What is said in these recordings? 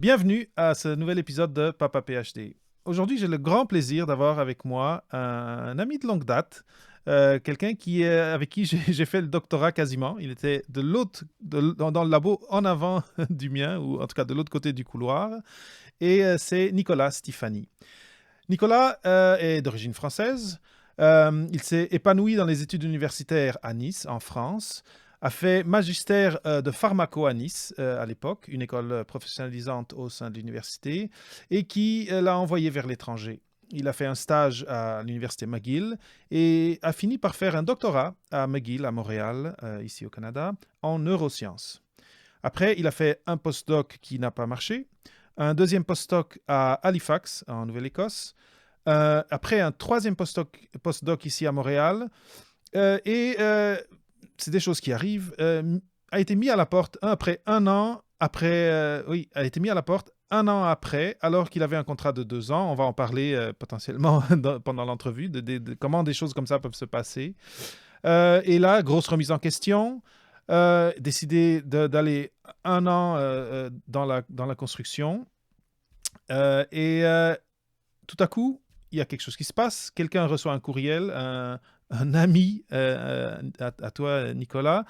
Bienvenue à ce nouvel épisode de Papa PhD. Aujourd'hui, j'ai le grand plaisir d'avoir avec moi un ami de longue date, quelqu'un avec qui j'ai fait le doctorat quasiment. Il était de l'autre, dans le labo en avant du mien, ou en tout cas de l'autre côté du couloir, et c'est Nicolas Stifani. Nicolas est d'origine française. Il s'est épanoui dans les études universitaires à Nice, en France, a fait magistère de pharmaco à Nice à l'époque, une école professionnalisante au sein de l'université, et qui l'a envoyé vers l'étranger. Il a fait un stage à l'université McGill et a fini par faire un doctorat à McGill, à Montréal, ici au Canada, en neurosciences. Après, il a fait un postdoc qui n'a pas marché, un deuxième postdoc à Halifax, en Nouvelle-Écosse, après un troisième postdoc ici à Montréal, et c'est des choses qui arrivent, a été mis à la porte après un an, a été mis à la porte un an après, alors qu'il avait un contrat de 2 ans. On va en parler potentiellement pendant l'entrevue, de comment des choses comme ça peuvent se passer. Et là, grosse remise en question, décidé d'aller un an dans la construction. Et tout à coup, il y a quelque chose qui se passe. Quelqu'un reçoit un courriel, un ami à toi, Nicolas,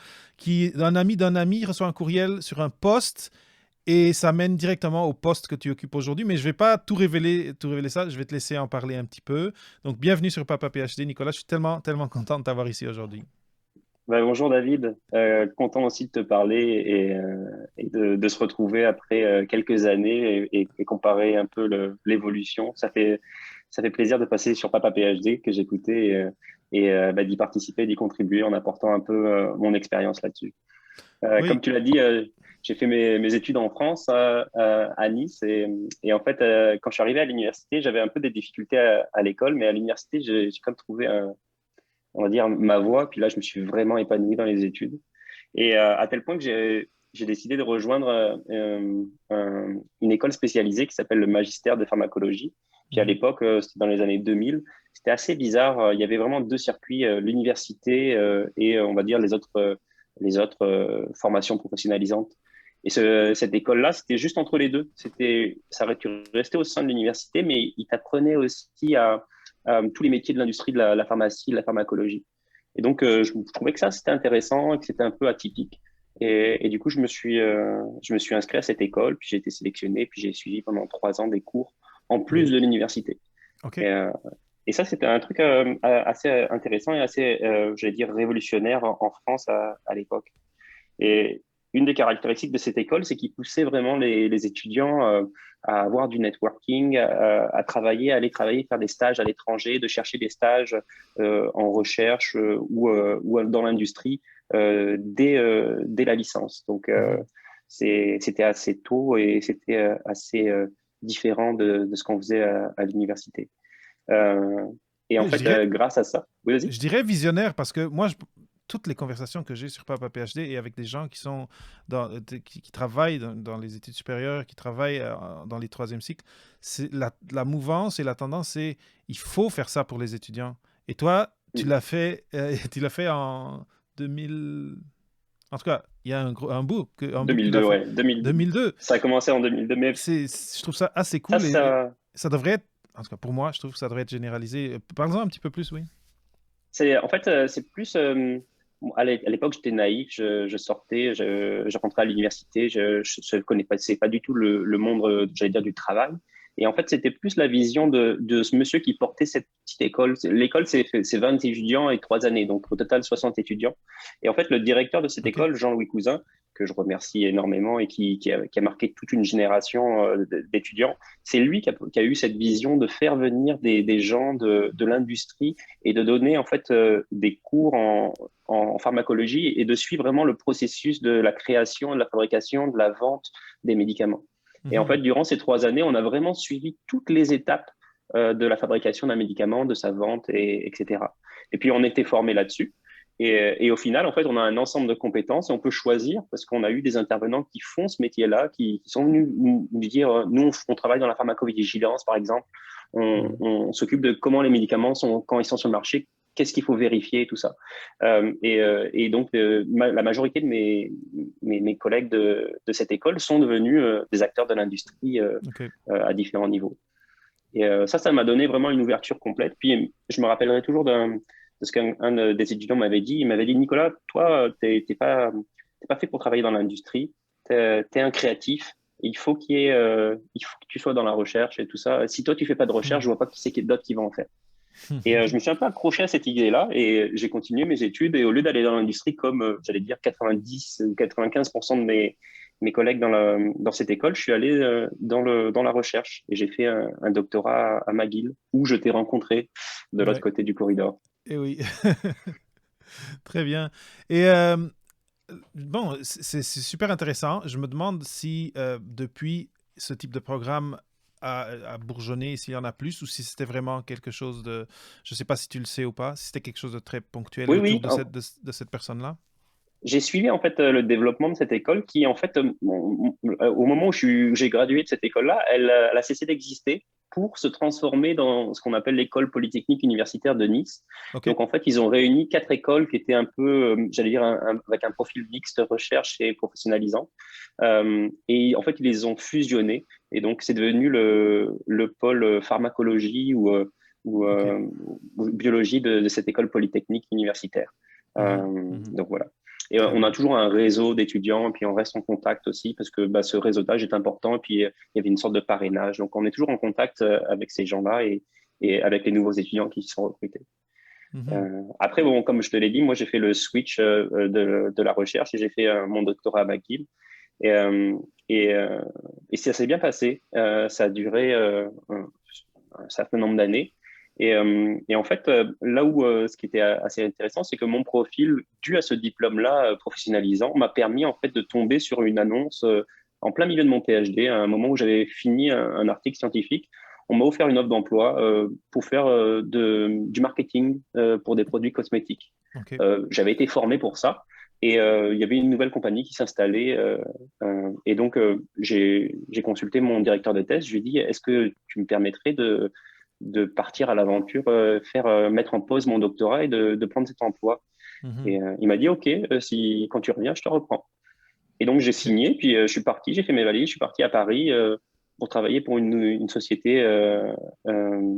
un ami d'un ami reçoit un courriel sur un poste et ça mène directement au poste que tu occupes aujourd'hui. Mais je ne vais pas tout révéler ça. Je vais te laisser en parler un petit peu. Donc, bienvenue sur Papa PhD, Nicolas. Je suis tellement, tellement content de t'avoir ici aujourd'hui. Bonjour David. Content aussi de te parler et de se retrouver après quelques années et comparer un peu l'évolution. Ça fait plaisir de passer sur Papa PhD que j'écoutais et d'y participer, d'y contribuer en apportant un peu mon expérience là-dessus. Comme Oui, tu l'as dit, j'ai fait mes études en France à Nice et en fait, quand je suis arrivé à l'université, j'avais un peu des difficultés à l'école, mais à l'université, j'ai quand même trouvé on va dire, ma voie. Puis là, je me suis vraiment épanoui dans les études. Et à tel point que j'ai décidé de rejoindre une école spécialisée qui s'appelle le magistère de pharmacologie. Puis à mhm. l'époque, c'était dans les années 2000. C'était assez bizarre. Il y avait vraiment deux circuits, l'université et on va dire les autres formations professionnalisantes. Et cette école-là, c'était juste entre les deux. Tu restais au sein de l'université, mais il t'apprenait aussi à tous les métiers de l'industrie de la pharmacie, de la pharmacologie. Et donc, je trouvais que ça, c'était intéressant et que c'était un peu atypique. Et du coup, je me suis inscrit à cette école, puis j'ai été sélectionné, puis j'ai suivi pendant 3 ans des cours en plus Mhm. de l'université. Et, OK. euh, et ça, c'était un truc assez intéressant et assez, j'allais dire, révolutionnaire en France à l'époque. Et une des caractéristiques de cette école, c'est qu'il poussait vraiment les étudiants à avoir du networking, à travailler, à aller travailler, faire des stages à l'étranger, de chercher des stages en recherche ou dans l'industrie dès la licence. Donc, Mhm. c'était assez tôt et c'était assez différent de ce qu'on faisait à l'université. Euh, et en Oui, fait, grâce à ça, oui, vas-y. je dirais visionnaire parce que moi, toutes les conversations que j'ai sur Papa PhD et avec des gens qui sont qui travaillent dans les études supérieures, qui travaillent dans les troisième cycles, c'est la mouvance et la tendance, c'est il faut faire ça pour les étudiants. Et toi, tu l'as fait en 2000. En tout cas, il y a un bout que tu l'as 2002, fait. ouais. 2002. 2002. Ça a commencé en 2002, mais Je trouve ça assez ça, cool et ça, ça devrait être, en tout cas pour moi, je trouve que ça devrait être généralisé. Parlons un petit peu plus, oui. en fait, c'est plus. Bon, à l'époque, j'étais naïf, je sortais, je rentrais à l'université, je ne connaissais pas du tout le monde, j'allais dire, du travail. Et en fait, c'était plus la vision de ce monsieur qui portait cette petite école. L'école, c'est 20 étudiants et 3 années, donc au total 60 étudiants. Et en fait, le directeur de cette OK. école, Jean-Louis Cousin, que je remercie énormément et qui a marqué toute une génération d'étudiants, c'est lui qui a eu cette vision de faire venir des gens de l'industrie et de donner en fait des cours en pharmacologie et de suivre vraiment le processus de la création, de la fabrication, de la vente des médicaments. Et en fait, Mhm. durant ces 3 années, on a vraiment suivi toutes les étapes de la fabrication d'un médicament, de sa vente, etc. Et puis, on était formé là-dessus. Et au final, en fait, on a un ensemble de compétences et on peut choisir parce qu'on a eu des intervenants qui font ce métier-là, qui sont venus nous dire, nous, on travaille dans la pharmacovigilance, par exemple. On, Mhm. on s'occupe de comment les médicaments sont, quand ils sont sur le marché, qu'est-ce qu'il faut vérifier, tout ça. Et donc, la majorité de mes collègues de cette école sont devenus des acteurs de l'industrie OK. à différents niveaux. Et ça m'a donné vraiment une ouverture complète. Puis, je me rappellerai toujours de ce qu'un des étudiants m'avait dit. Il m'avait dit, Nicolas, toi, t'es pas fait pour travailler dans l'industrie. T'es un créatif. Il faut que tu sois dans la recherche et tout ça. Si toi, tu fais pas de recherche, je vois pas qui c'est d'autres qui vont en faire. Et je me suis un peu accroché à cette idée-là et j'ai continué mes études. Et au lieu d'aller dans l'industrie comme, j'allais dire, 90 ou 95% de mes collègues dans cette école, je suis allé dans la recherche. Et j'ai fait un doctorat à McGill, où je t'ai rencontré de l'autre Ouais. côté du corridor. Et oui. Très bien. Et bon, c'est super intéressant. Je me demande si depuis ce type de programme a bourgeonné, s'il y en a plus, ou si c'était vraiment quelque chose de... Je ne sais pas si tu le sais ou pas, si c'était quelque chose de très ponctuel Oui, autour oui. de cette personne-là. J'ai suivi en fait le développement de cette école qui en fait au moment où j'ai gradué de cette école-là, elle a cessé d'exister pour se transformer dans ce qu'on appelle l'école polytechnique universitaire de Nice. OK. Donc en fait, ils ont réuni 4 écoles qui étaient un peu, j'allais dire, avec un profil mixte recherche et professionnalisant. Et en fait, ils les ont fusionnés et donc c'est devenu le pôle pharmacologie OK. ou biologie de cette école polytechnique universitaire. Mhm, mhm. Donc voilà. Et Très on a bien. toujours un réseau d'étudiants, et puis on reste en contact aussi parce que ce réseautage est important. Et puis il y avait une sorte de parrainage. Donc on est toujours en contact avec ces gens-là et avec les nouveaux étudiants qui sont recrutés. Mhm. Après, bon, comme je te l'ai dit, moi j'ai fait le switch de la recherche et j'ai fait mon doctorat à McGill. Et, euh, et, euh, et ça s'est bien passé. Ça a duré un certain nombre d'années. Et en fait, là où ce qui était assez intéressant, c'est que mon profil, dû à ce diplôme-là professionnalisant, m'a permis en fait de tomber sur une annonce en plein milieu de mon PhD, à un moment où j'avais fini un article scientifique. On m'a offert une offre d'emploi pour faire du marketing pour des produits cosmétiques. OK. J'avais été formé pour ça. Et il y avait une nouvelle compagnie qui s'installait. Et donc, j'ai consulté mon directeur de thèse. Je lui ai dit, est-ce que tu me permettrais de partir à l'aventure, mettre en pause mon doctorat et de prendre cet emploi? Mhm. Et il m'a dit, OK, quand tu reviens, je te reprends. Et donc, j'ai OK. signé, puis je suis parti, j'ai fait mes valises, je suis parti à Paris pour travailler pour une société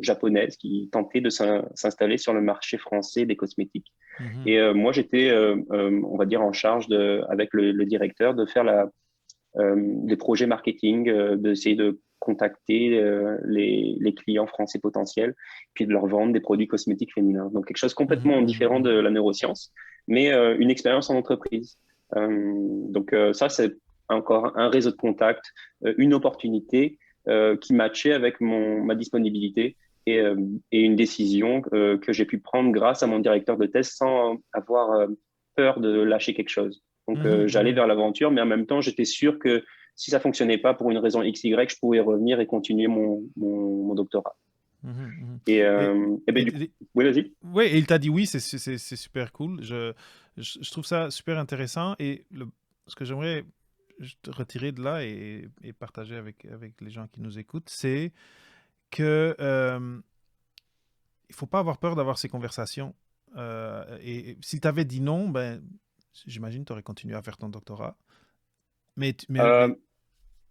japonaise qui tentait de s'installer sur le marché français des cosmétiques. Mhm. Et moi, j'étais, on va dire, en charge avec le directeur de faire des projets marketing, d'essayer de contacter les clients français potentiels, puis de leur vendre des produits cosmétiques féminins. Donc, quelque chose Mhm. complètement Mhm. différent de Mhm. la neuroscience, mais une expérience en entreprise. Donc, ça, c'est encore un réseau de contacts, une opportunité qui matchait avec ma disponibilité et une décision que j'ai pu prendre grâce à mon directeur de thèse sans avoir peur de lâcher quelque chose. Donc, Mhm. j'allais Mhm. vers l'aventure, mais en même temps, j'étais sûr que si ça fonctionnait pas pour une raison XY, je pouvais revenir et continuer mon doctorat. Mhm. Mhm. Et, Et ben, du coup, et, oui, vas-y. ouais, et il t'a dit oui, c'est super cool. Je trouve ça super intéressant. Et ce que j'aimerais juste retirer de là et partager avec les gens qui nous écoutent, c'est que il faut pas avoir peur d'avoir ces conversations. Et si tu avais dit non, ben, j'imagine que tu aurais continué à faire ton doctorat. Mais Euh,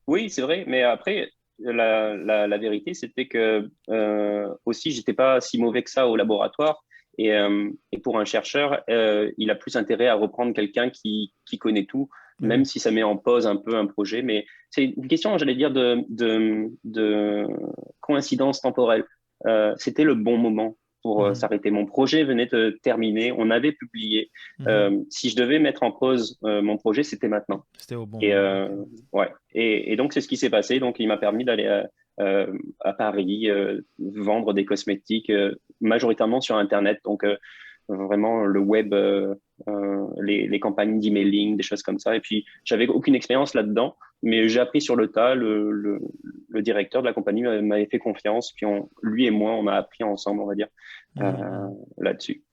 oui, c'est vrai, mais après, la vérité, c'était que aussi, j'étais pas si mauvais que ça au laboratoire. Et pour un chercheur, il a plus intérêt à reprendre quelqu'un qui connaît tout, même oui. si ça met en pause un peu un projet. Mais c'est une question, j'allais dire, de coïncidence temporelle. C'était le bon moment pour Mhm. s'arrêter. Mon projet venait de terminer, on avait publié. Mhm. Si je devais mettre en pause mon projet, c'était maintenant. C'était au bon Et moment. OK. ouais. Et donc c'est ce qui s'est passé. Donc il m'a permis d'aller à Paris vendre des cosmétiques majoritairement sur Internet. Donc vraiment le web, les campagnes d'emailing, des choses comme ça. Et puis j'avais aucune expérience là-dedans, mais j'ai appris sur le tas. Le directeur de la compagnie m'avait fait confiance. Puis lui et moi, on a appris ensemble, on va dire, euh, Mhm. Mhm. là-dessus.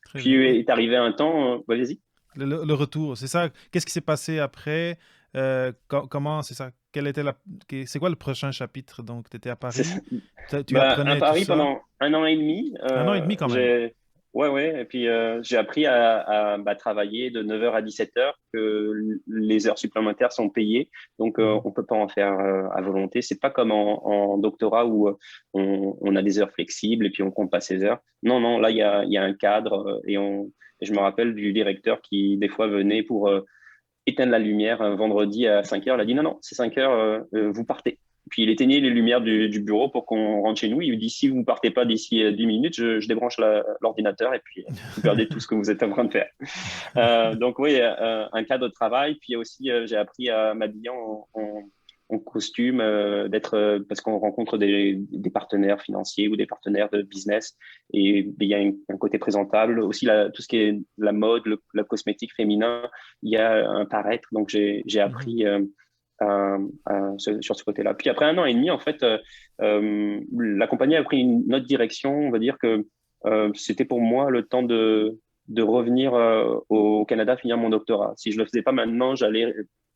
Très Puis bien. il Et est arrivé un temps. Vas-y. le retour, c'est ça. Qu'est-ce qui s'est passé après? Comment, c'est ça? C'est quoi le prochain chapitre? Donc, tu étais à Paris, tu À apprenais tout Paris ça. pendant 1 an et demi, 1 an et demi quand même. Ouais, ouais. Et puis, j'ai appris bah, travailler de 9 heures à 17 heures, que les heures supplémentaires sont payées. Donc, Mhm. on peut pas en faire à volonté. C'est pas comme en doctorat où on a des heures flexibles et puis on compte pas ses heures. Non, non, là, il y a un cadre et je me rappelle du directeur qui, des fois, venait pour éteindre la lumière un vendredi à 5 heures. Il a dit non, non, c'est 5 heures, vous partez. Puis il éteignait les lumières du bureau pour qu'on rentre chez nous. Il dit si vous ne partez pas d'ici 10 minutes, je débranche l'ordinateur et puis vous perdez tout ce que vous êtes en train de faire. Donc oui, un cadre de travail. Puis aussi, j'ai appris à m'habiller en costume, parce qu'on rencontre des partenaires financiers ou des partenaires de business. Et il y a un côté présentable. Aussi, tout ce qui est la mode, la cosmétique féminin, il y a un paraître. Donc, j'ai Mhm. appris sur ce côté-là. Puis après 1 an et demi, en fait, la compagnie a pris une autre direction. On va dire que c'était pour moi le temps de revenir au Canada finir mon doctorat. Si je le faisais pas maintenant, j'allais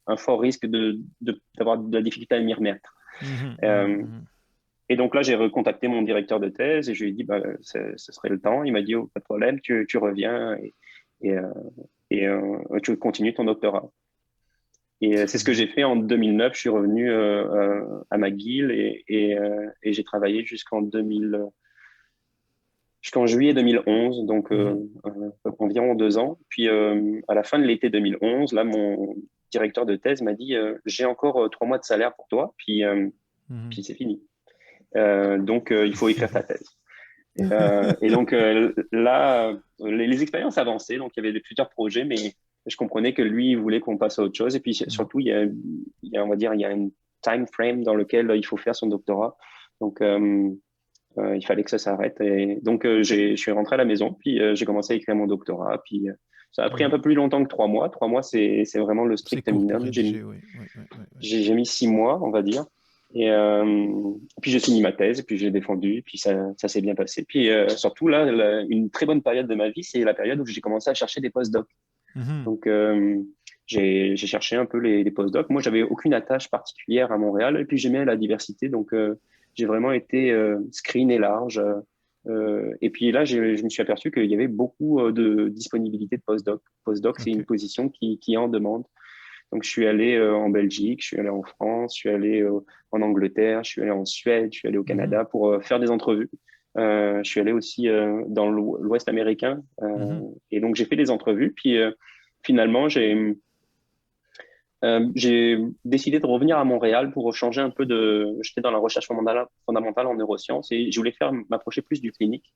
un fort risque d'avoir de la difficulté à m'y remettre. Mhm. Mhm. Euh, Mhm. et donc là, j'ai recontacté mon directeur de thèse et je lui ai dit, bah, ce serait le temps. Il m'a dit, oh, pas de problème, tu reviens et, euh, tu continues ton doctorat. Et c'est Très ce que bien. j'ai fait en 2009. Je suis revenu à McGill et j'ai travaillé jusqu'en juillet 2011, donc Mhm. environ 2 ans. Puis à la fin de l'été 2011, là, mon directeur de thèse m'a dit j'ai encore 3 mois de salaire pour toi, Mhm. puis c'est fini. Donc il faut écrire ta thèse. Et donc là, les expériences avançaient, donc il y avait plusieurs projets, mais je comprenais que lui, il voulait qu'on passe à autre chose. Et puis Mhm. surtout, on va dire, il y a une time frame dans lequel il faut faire son doctorat. Donc, il fallait que ça s'arrête. Et donc, je suis rentré à la maison, puis j'ai commencé à écrire mon doctorat. Puis ça a pris un Mhm. peu plus longtemps que 3 mois. 3 mois, c'est vraiment le C'est strict court pour minimum. rédiger, oui. Oui, oui, oui, oui. J'ai mis 6 mois, on va dire. Et puis j'ai fini ma thèse, puis j'ai défendu, puis ça s'est bien passé. Puis surtout, là, une très bonne période de ma vie, c'est la période où j'ai commencé à chercher des postdocs. Mhm. Donc, j'ai cherché un peu les postdocs. Moi, j'avais aucune attache particulière à Montréal, et puis j'aimais la diversité. Donc, j'ai vraiment été screené large. Et puis là, je me suis aperçu qu'il y avait beaucoup de disponibilité de postdoc. Postdoc, c'est OK. une position qui est en demande. Donc, je suis allé en Belgique, je suis allé en France, je suis allé en Angleterre, je suis allé en Suède, je suis allé au Mhm. Canada pour faire des entrevues. Je suis allé aussi dans l'Ouest américain. Mhm. Et donc, j'ai fait des entrevues. Puis, finalement, j'ai décidé de revenir à Montréal pour changer un peu de. J'étais dans la recherche fondamentale en neurosciences et je voulais m'approcher plus du clinique.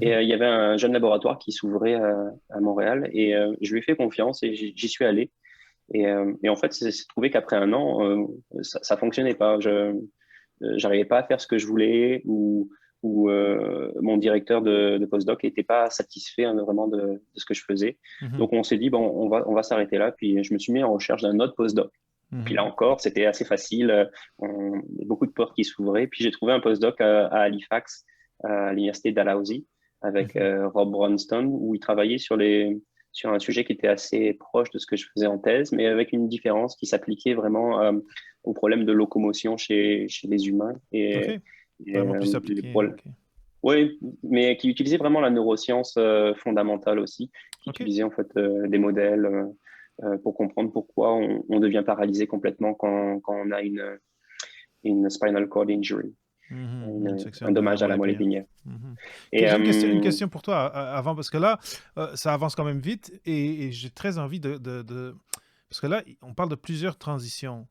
Et Mhm. il y avait un jeune laboratoire qui s'ouvrait à Montréal et je lui ai fait confiance et j'y suis allé. Et en fait, c'est trouvé qu'après 1 an, ça fonctionnait pas. J'arrivais pas à faire ce que je voulais ou mon directeur de postdoc n'était pas satisfait hein, vraiment de ce que je faisais. Mhm. Donc on s'est dit bon, on va s'arrêter là. Puis je me suis mis en recherche d'un autre postdoc. Puis là Mhm. encore, c'était assez facile. Il y a beaucoup de portes qui s'ouvraient. Puis j'ai trouvé un postdoc à Halifax, à l'université Dalhousie, avec Mhm. Rob Bronston, où il travaillait sur un sujet qui était assez proche de ce que je faisais en thèse, mais avec une différence qui s'appliquait vraiment aux problèmes de locomotion chez les humains OK. Vraiment plus les appliqué. problèmes. OK. Oui, mais qui utilisait vraiment la neuroscience fondamentale aussi, qui OK. utilisait en fait des modèles pour comprendre pourquoi on devient paralysé complètement quand on a une spinal cord injury, Mhm. Une un section de la dommage à la moelle moelle épinière. épinière. Mhm. OK, Et une question pour toi avant, parce que là, ça avance quand même vite et j'ai très envie Parce que là, on parle de plusieurs transitions.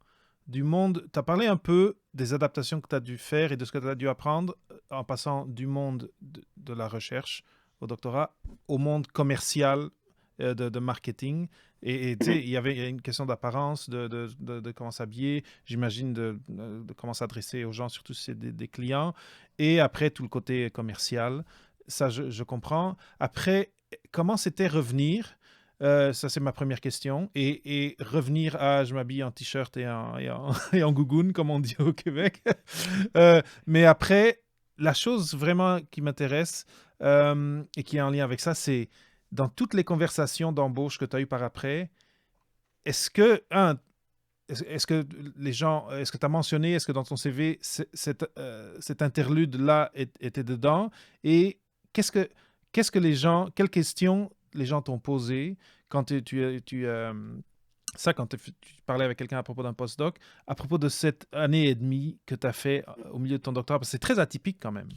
Du monde, tu as parlé un peu des adaptations que tu as dû faire et de ce que tu as dû apprendre en passant du monde de la recherche au doctorat au monde commercial de marketing. Et tu sais, il y a une question d'apparence, de comment s'habiller, j'imagine de comment s'adresser aux gens, surtout si c'est des clients. Et après, tout le côté commercial. Ça, je comprends. Après, comment c'était revenir? Ça, c'est ma première question. Et revenir à je m'habille en t-shirt et en gougoune, comme on dit au Québec. Mais après, la chose vraiment qui m'intéresse et qui est en lien avec ça, c'est dans toutes les conversations d'embauche que tu as eues par après, est-ce que, est-ce que les gens, est-ce que tu as mentionné, est-ce que dans ton CV, cet interlude-là était dedans? Et qu'est-ce que, quelles questions les gens t'ont posées quand quand tu parlais avec quelqu'un à propos d'un postdoc, à propos de cette année et demie que tu as fait au milieu de ton doctorat, parce que c'est très atypique quand même.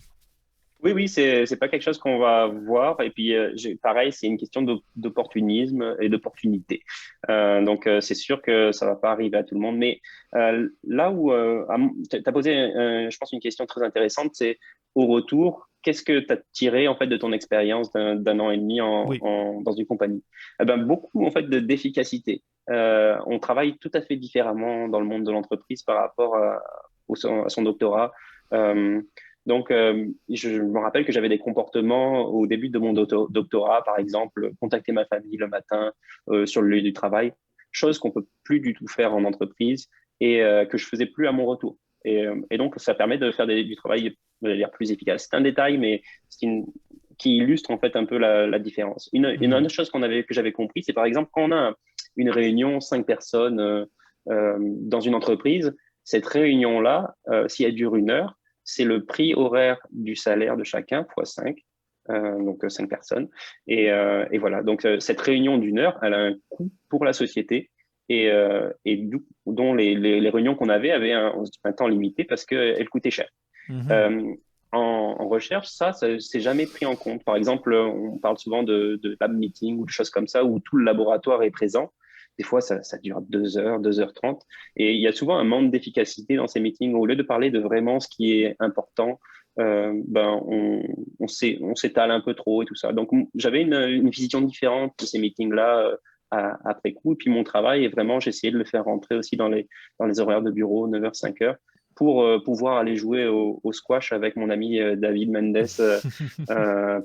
Oui, oui, c'est pas quelque chose qu'on va voir. Et puis, pareil, c'est une question d'opportunisme et d'opportunité. Donc, c'est sûr que ça va pas arriver à tout le monde. Mais là où tu as posé, je pense, une question très intéressante, c'est au retour, qu'est-ce que tu as tiré en fait de ton expérience d'un an et demi Oui. dans une compagnie? Eh ben, beaucoup en fait d'efficacité. On travaille tout à fait différemment dans le monde de l'entreprise par rapport à son doctorat. Euh, donc, je me rappelle que j'avais des comportements au début de mon doctorat, par exemple, contacter ma famille le matin sur le lieu du travail, chose qu'on peut plus du tout faire en entreprise et que je faisais plus à mon retour. Et donc, ça permet de faire du travail, je vais dire, plus efficace. C'est un détail, mais qui illustre en fait un peu la différence. Une Mhm. autre chose que j'avais compris, c'est par exemple quand on a une réunion, 5 personnes dans une entreprise, cette réunion-là, si elle dure 1 heure, c'est le prix horaire du salaire de chacun fois 5, donc 5 personnes. Et voilà, donc cette réunion d'1 heure, elle a un coût pour la société et dont les réunions qu'on avait un temps limité parce qu'elles coûtaient cher. Mhm. Euh, en recherche, ça c'est jamais pris en compte. Par exemple, on parle souvent de lab meeting ou de choses comme ça où tout le laboratoire est présent. Des fois, ça dure 2 heures, 2h30. Et il y a souvent un manque d'efficacité dans ces meetings. Au lieu de parler de vraiment ce qui est important, ben, on s'étale un peu trop et tout ça. Donc, j'avais une vision différente de ces meetings-là après coup. Et puis, mon travail, est vraiment, j'ai essayé de le faire rentrer aussi dans les horaires de bureau, 9h, 5h pour pouvoir aller jouer au squash avec mon ami David Mendes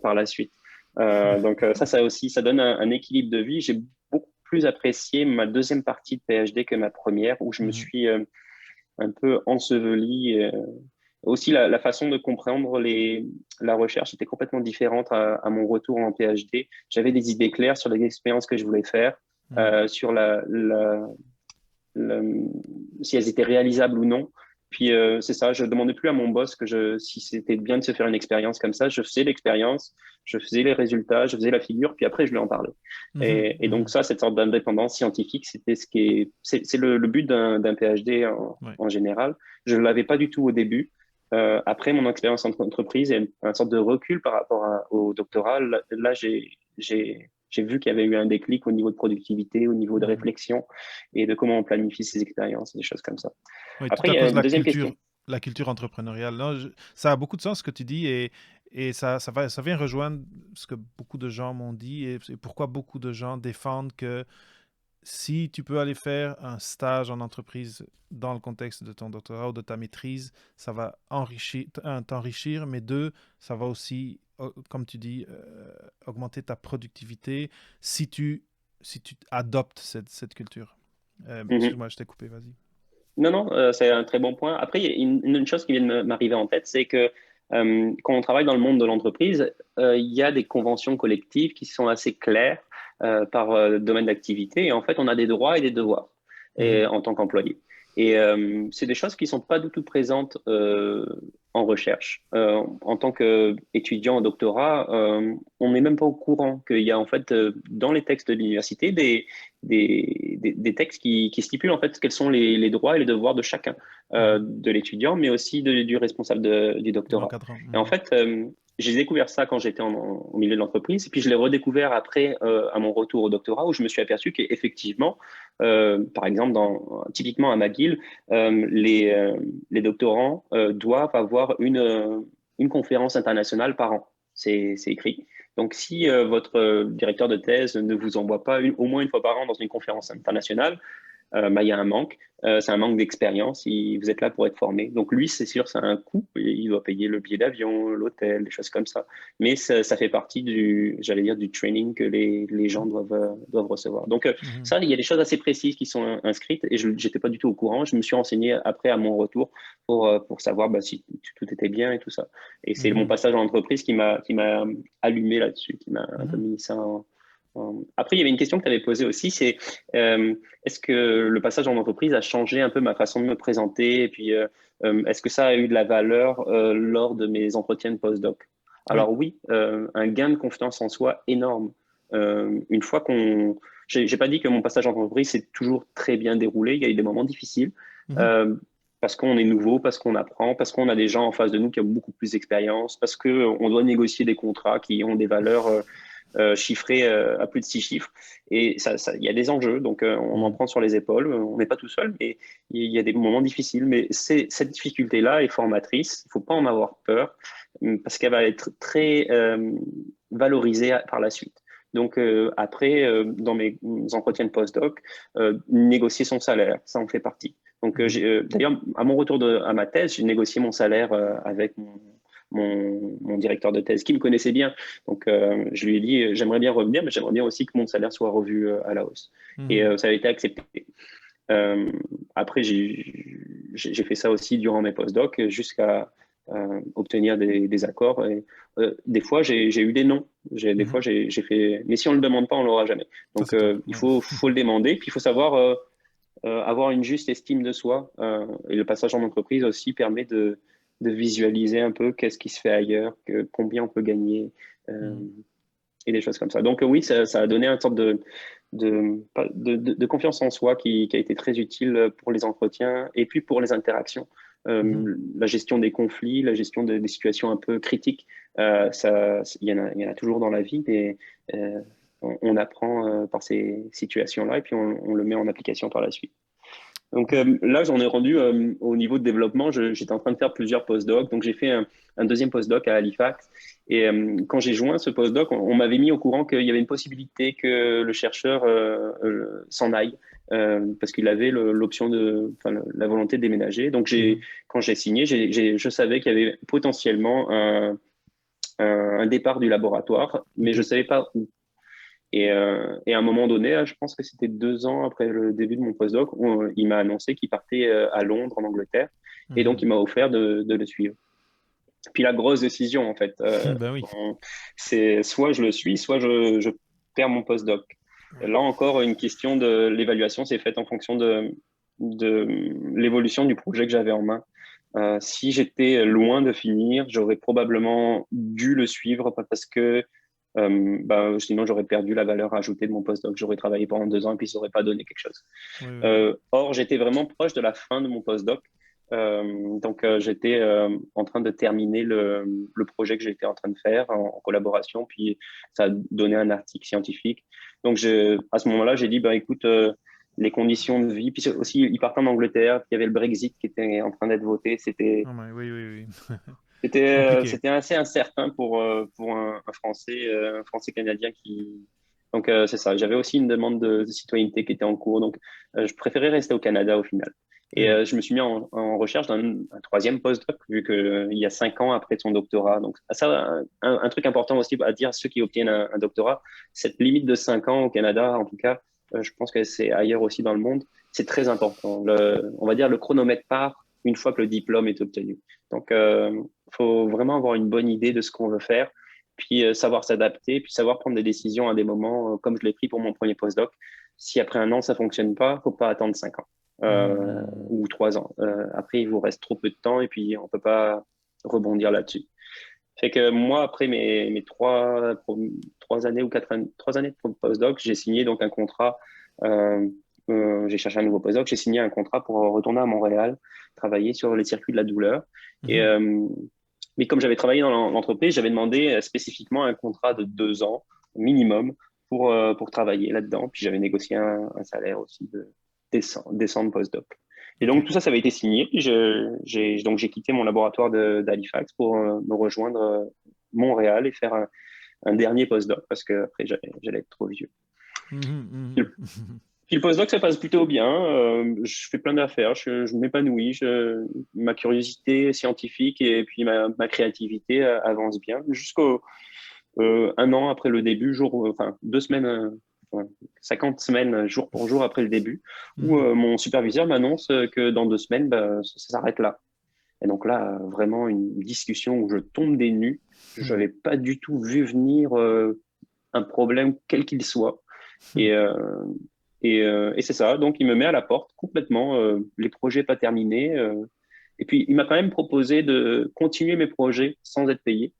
par la suite. Donc ça aussi, ça donne un équilibre de vie. J'ai beaucoup plus apprécié ma deuxième partie de PhD que ma première, où je me Mhm. suis un peu enseveli. Aussi, la façon de comprendre la recherche était complètement différente à mon retour en PhD. J'avais des idées claires sur les expériences que je voulais faire, Mhm. sur si elles étaient réalisables ou non. Puis c'est ça, je demandais plus à mon boss si c'était bien de se faire une expérience comme ça. Je faisais l'expérience, je faisais les résultats, je faisais la figure, puis après je lui en parlais. Mhm. Et donc Mhm. ça, cette sorte d'indépendance scientifique, c'était ce qui c'est le but d'un PhD Ouais. en général. Je ne l'avais pas du tout au début. Après mon expérience en entreprise et une sorte de recul par rapport au doctorat, là j'ai vu qu'il y avait eu un déclic au niveau de productivité, au niveau de Mhm. réflexion et de comment on planifie ses expériences, des choses comme ça. Oui, tout Après, à il y a cause de une deuxième question. la culture entrepreneuriale. Non, ça a beaucoup de sens ce que tu dis et ça vient rejoindre ce que beaucoup de gens m'ont dit et c'est pourquoi beaucoup de gens défendent que si tu peux aller faire un stage en entreprise dans le contexte de ton doctorat ou de ta maîtrise, ça va t'enrichir, mais deux, ça va aussi, comme tu dis, augmenter ta productivité si tu adoptes cette culture. Mhm. Excuse-moi, je t'ai coupé, vas-y. Non, non, c'est un très bon point. Après, il y a une chose qui vient de m'arriver en tête, c'est que quand on travaille dans le monde de l'entreprise, il y a des conventions collectives qui sont assez claires par domaine d'activité. Et en fait, on a des droits et des devoirs Mhm. en tant qu'employé. Et c'est des choses qui sont pas du tout présentes en recherche. En tant qu'étudiant en doctorat, on n'est même pas au courant qu'il y a en fait dans les textes de l'université des textes qui stipulent en fait quels sont les droits et les devoirs de chacun, Mhm. de l'étudiant, mais aussi du responsable du De doctorat. l'encadrant. Et en Mhm. fait, j'ai découvert ça quand j'étais au milieu de l'entreprise, et puis je l'ai redécouvert après à mon retour au doctorat, où je me suis aperçu qu'effectivement, par exemple, typiquement à McGill, les doctorants doivent avoir une conférence internationale par an. C'est écrit. Donc, si votre directeur de thèse ne vous envoie pas au moins une fois par an dans une conférence internationale, bah, il y a un manque. C'est un manque d'expérience. Vous êtes là pour être formé. Donc lui, c'est sûr, ça a un coût. Il doit payer le billet d'avion, l'hôtel, des choses comme ça. Mais ça fait partie j'allais dire, du training que les gens doivent recevoir. Donc Mhm. ça, il y a des choses assez précises qui sont inscrites et je n'étais pas du tout au courant. Je me suis renseigné après à mon retour pour savoir bah, si tout était bien et tout ça. Et c'est mon Mhm. passage en entreprise qui m'a allumé là-dessus, qui m'a un peu Mhm. mis ça Après, il y avait une question que tu avais posée aussi, c'est est-ce que le passage en entreprise a changé un peu ma façon de me présenter? Et puis, est-ce que ça a eu de la valeur lors de mes entretiens de postdoc? Oui. Alors oui, un gain de confiance en soi énorme. Une fois qu'on... J'ai pas dit que mon passage en entreprise s'est toujours très bien déroulé. Il y a eu des moments difficiles Mhm. euh, parce qu'on est nouveau, parce qu'on apprend, parce qu'on a des gens en face de nous qui ont beaucoup plus d'expérience, parce qu'on doit négocier des contrats qui ont des valeurs chiffrées à plus de 6 chiffres. Et il y a des enjeux, donc on en Mhm. prend sur les épaules. On n'est pas tout seul, mais il y a des moments difficiles. Mais cette difficulté-là est formatrice. Il ne faut pas en avoir peur parce qu'elle va être très valorisée par la suite. Donc après, dans mes entretiens de postdoc, négocier son salaire, ça en fait partie. Donc Mhm. d'ailleurs, à mon retour à ma thèse, j'ai négocié mon salaire avec mon directeur de thèse qui me connaissait bien. Donc je lui ai dit, j'aimerais bien revenir, mais j'aimerais bien aussi que mon salaire soit revu à la hausse. Et Mhm. ça a été accepté. Euh, après, j'ai fait ça aussi durant mes postdocs jusqu'à obtenir des accords. Et, des fois, j'ai eu des noms. Des Mhm. fois, j'ai fait. Mais si on ne le demande pas, on ne l'aura jamais. Ça, Donc, c'est clair. il Ouais. faut le demander. Puis, il faut savoir avoir une juste estime de soi. Et le passage en entreprise aussi permet de visualiser un peu qu'est-ce qui se fait ailleurs, combien on peut gagner. Euh, Mhm. et des choses comme ça. Donc oui, ça a donné une sorte de confiance en soi qui a été très utile pour les entretiens et puis pour les interactions. Mhm. La gestion des conflits, la gestion des situations un peu critiques, il y en a toujours dans la vie, mais on apprend par ces situations-là et puis on le met en application par la suite. Donc là, j'en ai rendu au niveau de développement. J'étais en train de faire plusieurs postdocs. Donc j'ai fait un deuxième postdoc à Halifax. Et quand j'ai joint ce postdoc, on m'avait mis au courant qu'il y avait une possibilité que le chercheur s'en aille parce qu'il avait l'option enfin, la volonté de déménager. Donc Mhm. quand j'ai signé, je savais qu'il y avait potentiellement un départ du laboratoire, mais je ne OK. savais pas où. Et à un moment donné, je pense que c'était 2 ans après le début de mon postdoc, où il m'a annoncé qu'il partait à Londres, en Angleterre. Et donc, Mhm. il m'a offert de le suivre. Puis la grosse décision, en fait, Ben oui. c'est soit je le suis, soit je perds mon postdoc. Ouais. Là encore, une question de l'évaluation s'est faite en fonction de l'évolution du projet que j'avais en main. Si j'étais loin de finir, j'aurais probablement dû le suivre parce que sinon j'aurais perdu la valeur ajoutée de mon postdoc. J'aurais travaillé pendant 2 ans et puis ça n'aurait pas donné quelque chose. Oui, oui, oui. Or, j'étais vraiment proche de la fin de mon postdoc. Donc, j'étais en train de terminer le projet que j'étais en train de faire en collaboration, puis ça a donné un article scientifique. Donc, à ce moment-là, j'ai dit, bah, écoute, les conditions de vie, puis aussi, ils partent en Angleterre, puis il y avait le Brexit qui était en train d'être voté. Ah, ben oui, oui, oui. Compliqué. C'était assez incertain pour un Français, un Français canadien qui. Donc, c'est ça. J'avais aussi une demande de citoyenneté qui était en cours. Donc, je préférais rester au Canada au final. Et Mhm. je me suis mis en recherche d'un un troisième postdoc, vu qu'il y a 5 ans après son doctorat. Donc, ça, un truc important aussi à dire à ceux qui obtiennent un doctorat, cette limite de 5 ans au Canada, en tout cas, je pense que c'est ailleurs aussi dans le monde, c'est très important. On va dire le chronomètre part une fois que le diplôme est obtenu. Donc, faut vraiment avoir une bonne idée de ce qu'on veut faire, puis savoir s'adapter, puis savoir prendre des décisions à des moments, comme je l'ai pris pour mon premier postdoc. Si après un an, ça fonctionne pas, faut pas attendre 5 ans Mhm. ou 3 ans. Après, il vous reste trop peu de temps et puis on peut pas rebondir là-dessus. Fait que moi, après mes 3 années ou 4 années, 3 années de postdoc, j'ai signé donc un contrat. euh, j'ai cherché un nouveau postdoc. J'ai signé un contrat pour retourner à Montréal, travailler sur les circuits de la douleur. Et, Mhm. mais comme j'avais travaillé dans l'entreprise, j'avais demandé spécifiquement un contrat de 2 ans minimum pour travailler là-dedans. Puis j'avais négocié un salaire aussi de décent de postdoc. Et donc OK. tout ça, ça avait été signé. Puis donc j'ai quitté mon laboratoire d'Halifax pour me rejoindre Montréal et faire un dernier postdoc parce que après j'allais être trop vieux. Puis Mhm. le, Mhm. puis le postdoc, ça passe plutôt bien. Je fais plein d'affaires, je m'épanouis. Ma curiosité scientifique et puis ma créativité avance bien jusqu'au 1 an après le début, enfin 2 semaines, ouais, 50 semaines jour pour jour après le début, où Mhm. mon superviseur m'annonce que dans 2 semaines, bah, ça s'arrête là. Et donc là, vraiment une discussion où je tombe des nues. Je Mhm. n'avais pas du tout vu venir un problème quel qu'il soit. Et, Mhm. et c'est ça. Donc il me met à la porte complètement, les projets pas terminés. Et puis il m'a quand même proposé de continuer mes projets sans être payé.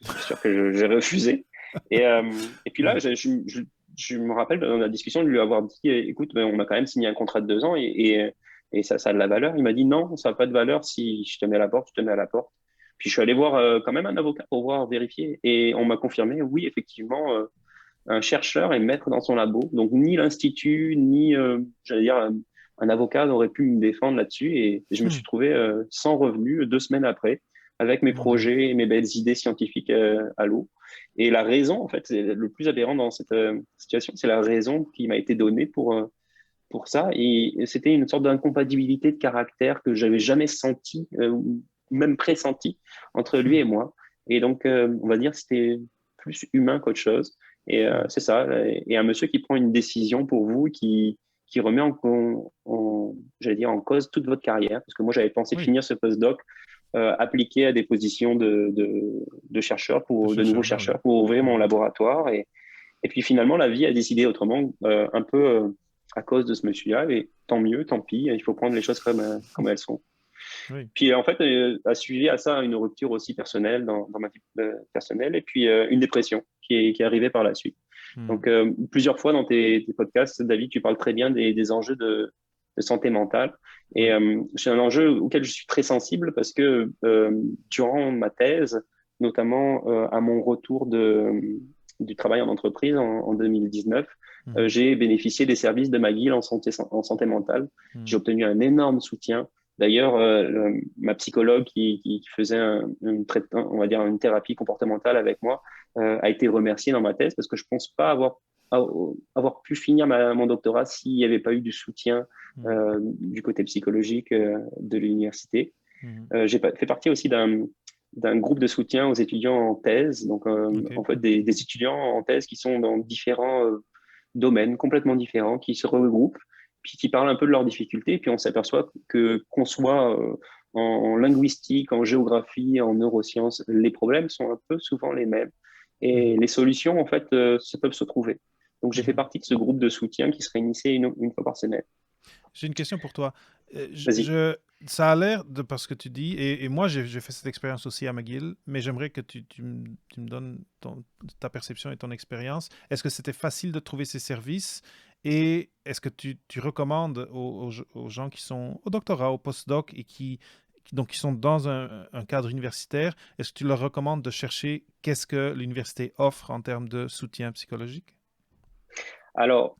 C'est sûr que j'ai refusé. Et, euh, et puis là, Ouais. je me rappelle dans la discussion de lui avoir dit, écoute, ben, on a quand même signé un contrat de 2 ans et ça a de la valeur. Il m'a dit, non, ça n'a pas de valeur si je te mets à la porte, je te mets à la porte. Puis je suis allé voir quand même un avocat pour voir, vérifier. Et on m'a confirmé, oui, effectivement, un chercheur est maître dans son labo. Donc ni l'institut, ni, j'allais dire, un avocat n'aurait pu me défendre là-dessus. Et je me Hmm. suis trouvé sans revenu 2 semaines après, avec mes Mon Dieu. projets et mes belles idées scientifiques à l'eau. Et la raison, en fait, c'est le plus aberrant dans cette situation, c'est la raison qui m'a été donnée pour ça. Et c'était une sorte d'incompatibilité de caractère que j'avais jamais senti, ou même pressenti entre lui et Hmm. moi. Et donc, on va dire, que c'était plus humain qu'autre chose. Et Hmm. c'est ça. Et un monsieur qui prend une décision pour vous, qui remet j'allais dire, en cause toute votre carrière. Parce que moi, j'avais pensé Oui, finir ce postdoc, appliqué à des positions de chercheurs, de de nouveaux chercheur, ben oui. chercheurs, pour ouvrir mon Mhm. laboratoire. Et puis finalement, la vie a décidé autrement, un peu à cause de ce monsieur-là. Et tant mieux, tant pis, il faut prendre les choses comme elles sont. Oui. Puis en fait, a suivi à ça une rupture aussi personnelle dans ma vie personnelle et puis une dépression qui est arrivée par la suite. Hmm. Donc plusieurs fois dans tes podcasts, David, tu parles très bien des enjeux de santé mentale. Et Oui. c'est un enjeu auquel je suis très sensible parce que durant ma thèse, notamment à mon retour du travail en entreprise en 2019, Mhm. j'ai bénéficié des services de McGill en santé mentale. J'ai Hmm. obtenu un énorme soutien. D'ailleurs, ma psychologue qui faisait on va dire une thérapie comportementale avec moi a été remerciée dans ma thèse parce que je pense pas avoir pu finir mon doctorat s'il n'y avait pas eu du soutien Hmm. du côté psychologique de l'université. Mhm. J'ai fait partie aussi d'un groupe de soutien aux étudiants en thèse. Donc, OK. en fait, des étudiants en thèse qui sont dans différents domaines complètement différents, qui se regroupent, puis qui parlent un peu de leurs difficultés. Puis on s'aperçoit que qu'on soit en linguistique, en géographie, en neurosciences, les problèmes sont un peu souvent les mêmes. Et Mhm. les solutions, en fait, peuvent se trouver. Donc, j'ai fait Mhm. partie de ce groupe de soutien qui se réunissait une fois par semaine. J'ai une question pour toi. Vas-y. Ça a l'air de parce que tu dis, et moi j'ai fait cette expérience aussi à McGill, mais j'aimerais que tu me donnes ta perception et ton expérience. Est-ce que c'était facile de trouver ces services et est-ce que tu recommandes aux gens qui sont au doctorat, au postdoc et donc qui sont dans un cadre universitaire, est-ce que tu leur recommandes de chercher qu'est-ce que l'université offre en termes de soutien psychologique? Alors,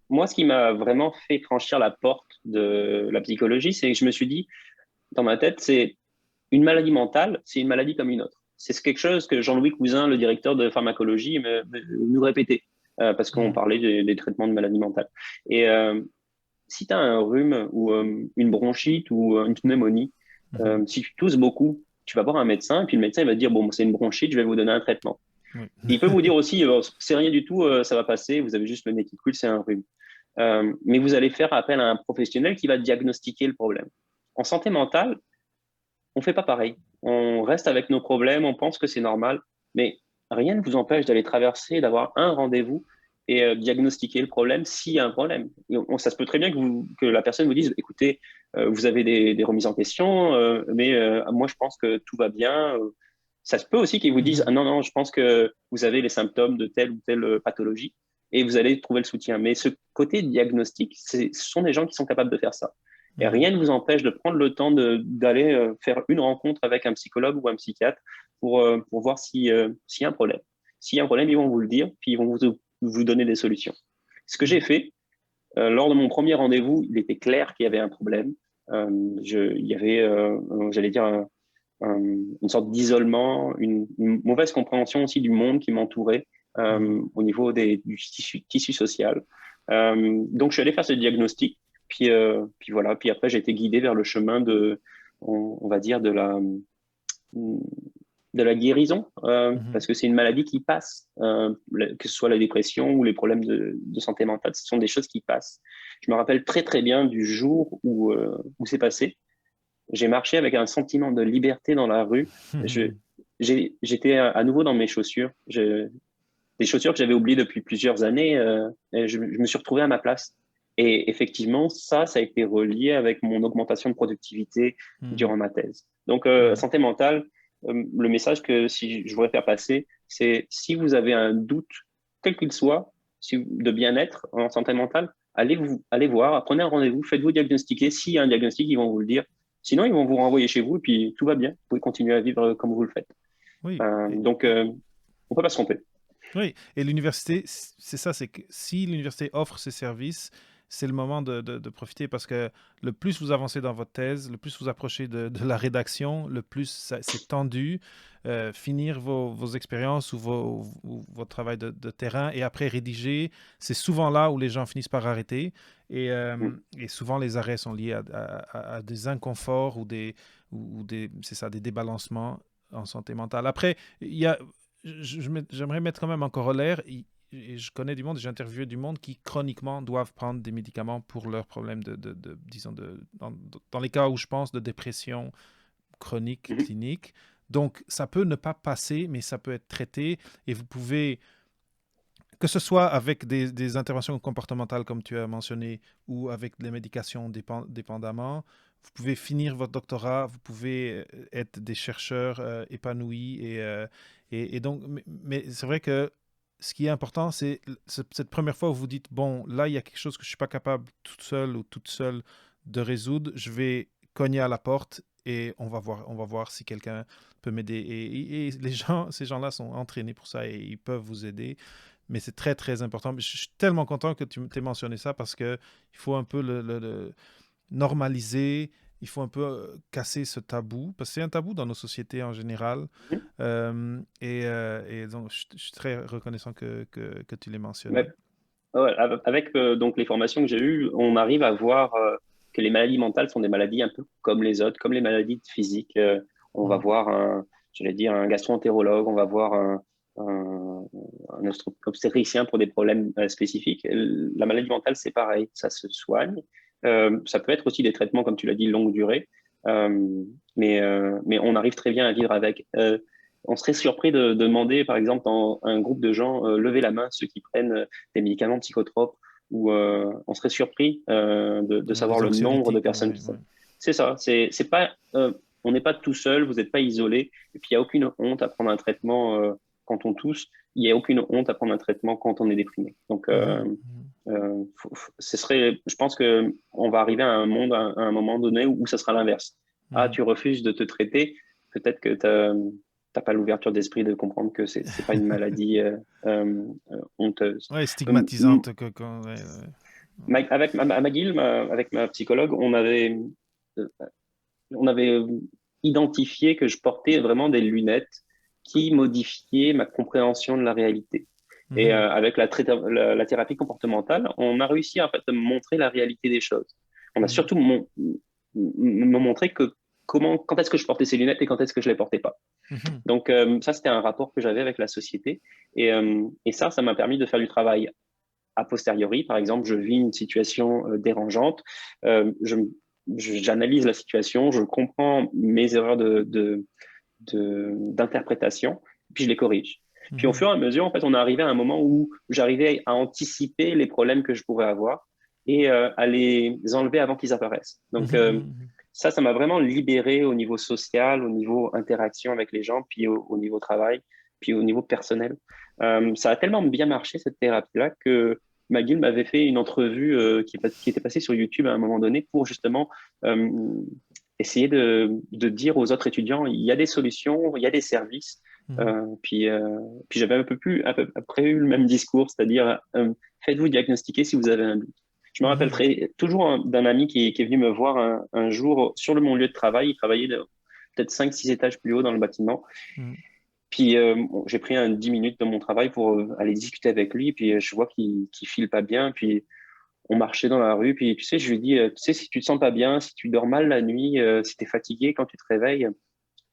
moi, ce qui m'a vraiment fait franchir la porte de la psychologie, c'est que je me suis dit, dans ma tête, c'est une maladie mentale, c'est une maladie comme une autre. C'est quelque chose que Jean-Louis Cousin, le directeur de pharmacologie, nous répétait, parce qu'on Mhm. parlait des traitements de maladies mentales. Et si tu as un rhume ou une bronchite ou une pneumonie, Mhm. si tu tousses beaucoup, tu vas voir un médecin, et puis le médecin il va te dire, bon, c'est une bronchite, je vais vous donner un traitement. Oui. Il peut vous dire aussi, c'est rien du tout, ça va passer, vous avez juste le nez qui coule, c'est un rhume. Mais vous allez faire appel à un professionnel qui va diagnostiquer le problème. En santé mentale, on fait pas pareil. On reste avec nos problèmes, on pense que c'est normal, mais rien ne vous empêche d'aller traverser, d'avoir un rendez-vous et diagnostiquer le problème s'il y a un problème. Ça se peut très bien que la personne vous dise, écoutez, vous avez des remises en question, mais moi je pense que tout va bien. Ça se peut aussi qu'ils vous disent, Mhm. ah, non, non, je pense que vous avez les symptômes de telle ou telle pathologie et vous allez trouver le soutien. Mais ce côté diagnostic, ce sont des gens qui sont capables de faire ça. Et Mhm. rien ne vous empêche de prendre le temps d'aller faire une rencontre avec un psychologue ou un psychiatre pour voir s'il y a un problème. S'il y a un problème, ils vont vous le dire, puis ils vont vous donner des solutions. Ce que j'ai Mhm. fait, lors de mon premier rendez-vous, il était clair qu'il y avait un problème. Il y avait, j'allais dire, une sorte d'isolement, une mauvaise compréhension aussi du monde qui m'entourait Mhm. au niveau du tissu social. Donc, je suis allé faire ce diagnostic. Puis voilà. Puis après, j'ai été guidé vers le chemin on va dire, de la guérison, Mhm. parce que c'est une maladie qui passe, que ce soit la dépression ou les problèmes de santé mentale, ce sont des choses qui passent. Je me rappelle très très bien du jour où c'est passé. J'ai marché avec un sentiment de liberté dans la rue. Mhm. J'étais à nouveau dans mes chaussures. Des chaussures que j'avais oubliées depuis plusieurs années. Et je me suis retrouvé à ma place. Et effectivement, ça a été relié avec mon augmentation de productivité Mhm. durant ma thèse. Donc, Mhm. santé mentale, le message que si je voudrais faire passer, c'est si vous avez un doute, quel qu'il soit, de bien-être en santé mentale, allez voir, prenez un rendez-vous, faites-vous diagnostiquer. S'il y a un diagnostic, ils vont vous le dire. Sinon, ils vont vous renvoyer chez vous et puis tout va bien. Vous pouvez continuer à vivre comme vous le faites. Oui. Donc, on peut pas se tromper. Oui, et l'université, c'est ça, c'est que si l'université offre ses services, c'est le moment de profiter parce que le plus vous avancez dans votre thèse, le plus vous approchez de la rédaction, le plus c'est tendu. Finir vos expériences ou votre travail de terrain et après rédiger, c'est souvent là où les gens finissent par arrêter. Mm. Et souvent, les arrêts sont liés à des inconforts ou des, c'est ça, des débalancements en santé mentale. Après, il y a j'aimerais mettre quand même en corollaire, et je connais du monde, j'ai interviewé du monde qui chroniquement doivent prendre des médicaments pour leurs problèmes disons, dans les cas où je pense de dépression chronique, Mhm. clinique. Donc, ça peut ne pas passer, mais ça peut être traité et vous pouvez, que ce soit avec des interventions comportementales comme tu as mentionné ou avec des médications dépendamment, vous pouvez finir votre doctorat, vous pouvez être des chercheurs épanouis et donc, mais c'est vrai que ce qui est important, c'est cette première fois où vous dites, bon, là, il y a quelque chose que je ne suis pas capable toute seule ou toute seule de résoudre, je vais cogner à la porte et on va voir si quelqu'un peut m'aider. Et les gens, ces gens-là sont entraînés pour ça et ils peuvent vous aider. Mais c'est très, très important. Je suis tellement content que tu t'aies mentionné ça parce qu'il faut un peu le normaliser, il faut un peu casser ce tabou, parce que c'est un tabou dans nos sociétés en général. Mhm. Et donc, je suis très reconnaissant que tu l'aies Ouais. mentionné. Ouais, avec donc les formations que j'ai eues, on arrive à voir que les maladies mentales sont des maladies un peu comme les autres, comme les maladies physiques. On va Mhm. voir je vais dire, un gastro-entérologue, on va voir un obstétricien pour des problèmes spécifiques. La maladie mentale, c'est pareil, ça se soigne. Ça peut être aussi des traitements, comme tu l'as dit, longue durée, mais on arrive très bien à vivre avec. On serait surpris de demander, par exemple, dans un groupe de gens, lever la main, ceux qui prennent des médicaments psychotropes, ou on serait surpris de savoir Les le nombre de anxiolytiques, personnes oui, qui oui. sont. C'est ça, c'est pas, on n'est pas tout seul, vous n'êtes pas isolé, et puis il n'y a aucune honte à prendre un traitement quand on tousse, il n'y a aucune honte à prendre un traitement quand on est déprimé. Donc, Mhm, ce serait, je pense que on va arriver à un monde, à un moment donné, où ça sera l'inverse. Ah, mhm. tu refuses de te traiter, peut-être que t'as pas l'ouverture d'esprit de comprendre que c'est pas une maladie honteuse. Ouais, Euh, stigmatisante. Ouais, ouais. avec à McGill, avec ma psychologue, euh, on avait identifié que je portais vraiment des lunettes qui modifiaient ma compréhension de la réalité. Et Mhm, avec la thérapie comportementale, on a réussi en fait à me montrer la réalité des choses. On a mhm, surtout me montré que quand est-ce que je portais ces lunettes et quand est-ce que je les portais pas. mhm, Donc ça, c'était un rapport que j'avais avec la société. Et ça m'a permis de faire du travail a posteriori. Par exemple, je vis une situation dérangeante, j'analyse la situation, je comprends mes erreurs d'interprétation, puis je les corrige. Puis au mhm, fur et à mesure, en fait, on est arrivé à un moment où j'arrivais à anticiper les problèmes que je pourrais avoir et à les enlever avant qu'ils apparaissent. Donc mhm, ça m'a vraiment libéré au niveau social, au niveau interaction avec les gens, puis au niveau travail, puis au niveau personnel. Ça a tellement bien marché, cette thérapie-là, que McGill m'avait fait une entrevue qui était passée sur YouTube à un moment donné pour justement euh, essayer de dire aux autres étudiants, il y a des solutions, il y a des services. mhm, Puis j'avais à peu près eu le même discours, c'est-à-dire faites-vous diagnostiquer si vous avez un doute. Je me mhm, rappellerai toujours d'un ami qui est venu me voir un jour sur mon lieu de travail. Il travaillait peut-être 5 6 étages plus haut dans le bâtiment. mhm, Puis bon, j'ai pris 10 minutes de mon travail pour aller discuter avec lui. Puis je vois qu'il file pas bien. Puis on marchait dans la rue, puis tu sais, je lui dis, tu sais, si tu te sens pas bien, si tu dors mal la nuit, si tu es fatigué quand tu te réveilles,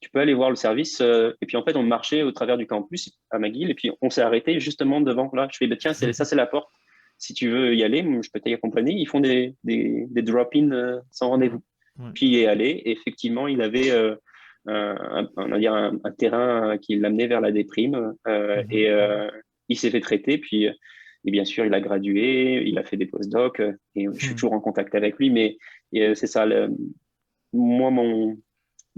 tu peux aller voir le service. Et puis en fait, on marchait au travers du campus à McGill, et puis on s'est arrêté justement devant. Là, je fais, bah, tiens, ça c'est la porte. Si tu veux y aller, je peux t'y accompagner. Ils font des drop-in sans mhm. rendez-vous. Ouais. Puis il est allé, et effectivement, il avait on va dire un terrain qui l'amenait vers la déprime, Mhm, et mhm, il s'est fait traiter, puis et bien sûr, il a gradué, il a fait des post-docs, et je suis mhm. toujours en contact avec lui, mais c'est ça, moi,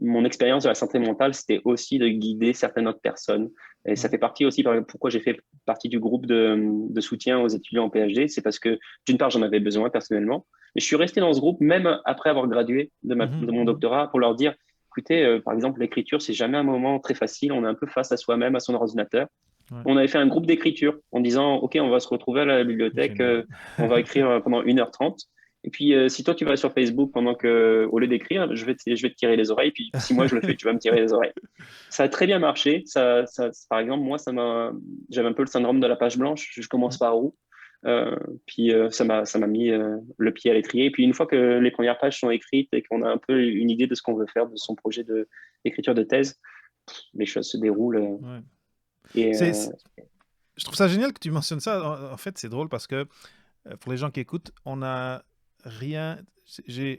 mon expérience de la santé mentale, c'était aussi de guider certaines autres personnes. Et ça fait partie aussi, par exemple, pourquoi j'ai fait partie du groupe de soutien aux étudiants en PhD. C'est parce que, d'une part, j'en avais besoin personnellement. Mais je suis resté dans ce groupe, même après avoir gradué de mon doctorat, pour leur dire, écoutez, par exemple, l'écriture, c'est jamais un moment très facile. On est un peu face à soi-même, à son ordinateur. Ouais. On avait fait un groupe d'écriture en disant, OK, on va se retrouver à la bibliothèque, Génial. on va écrire pendant 1h30. Et puis, si toi, tu vas sur Facebook pendant que, au lieu d'écrire, je vais te tirer les oreilles. Puis, si moi, je le fais, tu vas me tirer les oreilles. Ça a très bien marché. Par exemple, moi, j'avais un peu le syndrome de la page blanche. Je commence par où? Puis, ça m'a mis le pied à l'étrier. Et puis, une fois que les premières pages sont écrites et qu'on a un peu une idée de ce qu'on veut faire, de son projet d'écriture de thèse, les choses se déroulent. Ouais. Et Je trouve ça génial que tu mentionnes ça. En fait, c'est drôle parce que pour les gens qui écoutent, on n'a rien.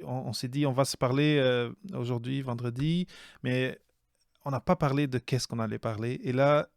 On s'est dit, on va se parler aujourd'hui, vendredi, mais on n'a pas parlé de qu'est-ce qu'on allait parler. Et là,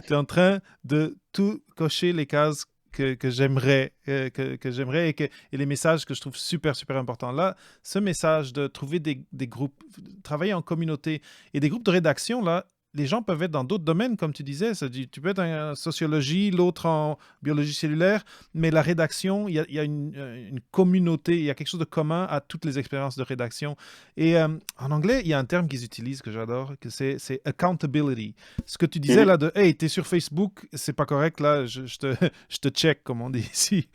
tu es en train de tout cocher les cases que j'aimerais, que j'aimerais et les messages que je trouve super, super importants. Là, ce message de trouver des groupes, travailler en communauté et des groupes de rédaction, là, les gens peuvent être dans d'autres domaines, comme tu disais. Tu peux être en sociologie, l'autre en biologie cellulaire, mais la rédaction, il y a une communauté, il y a quelque chose de commun à toutes les expériences de rédaction. Et en anglais, il y a un terme qu'ils utilisent que j'adore, que c'est accountability. Ce que tu disais là de hey, t'es sur Facebook, c'est pas correct, là, je te check, comme on dit ici.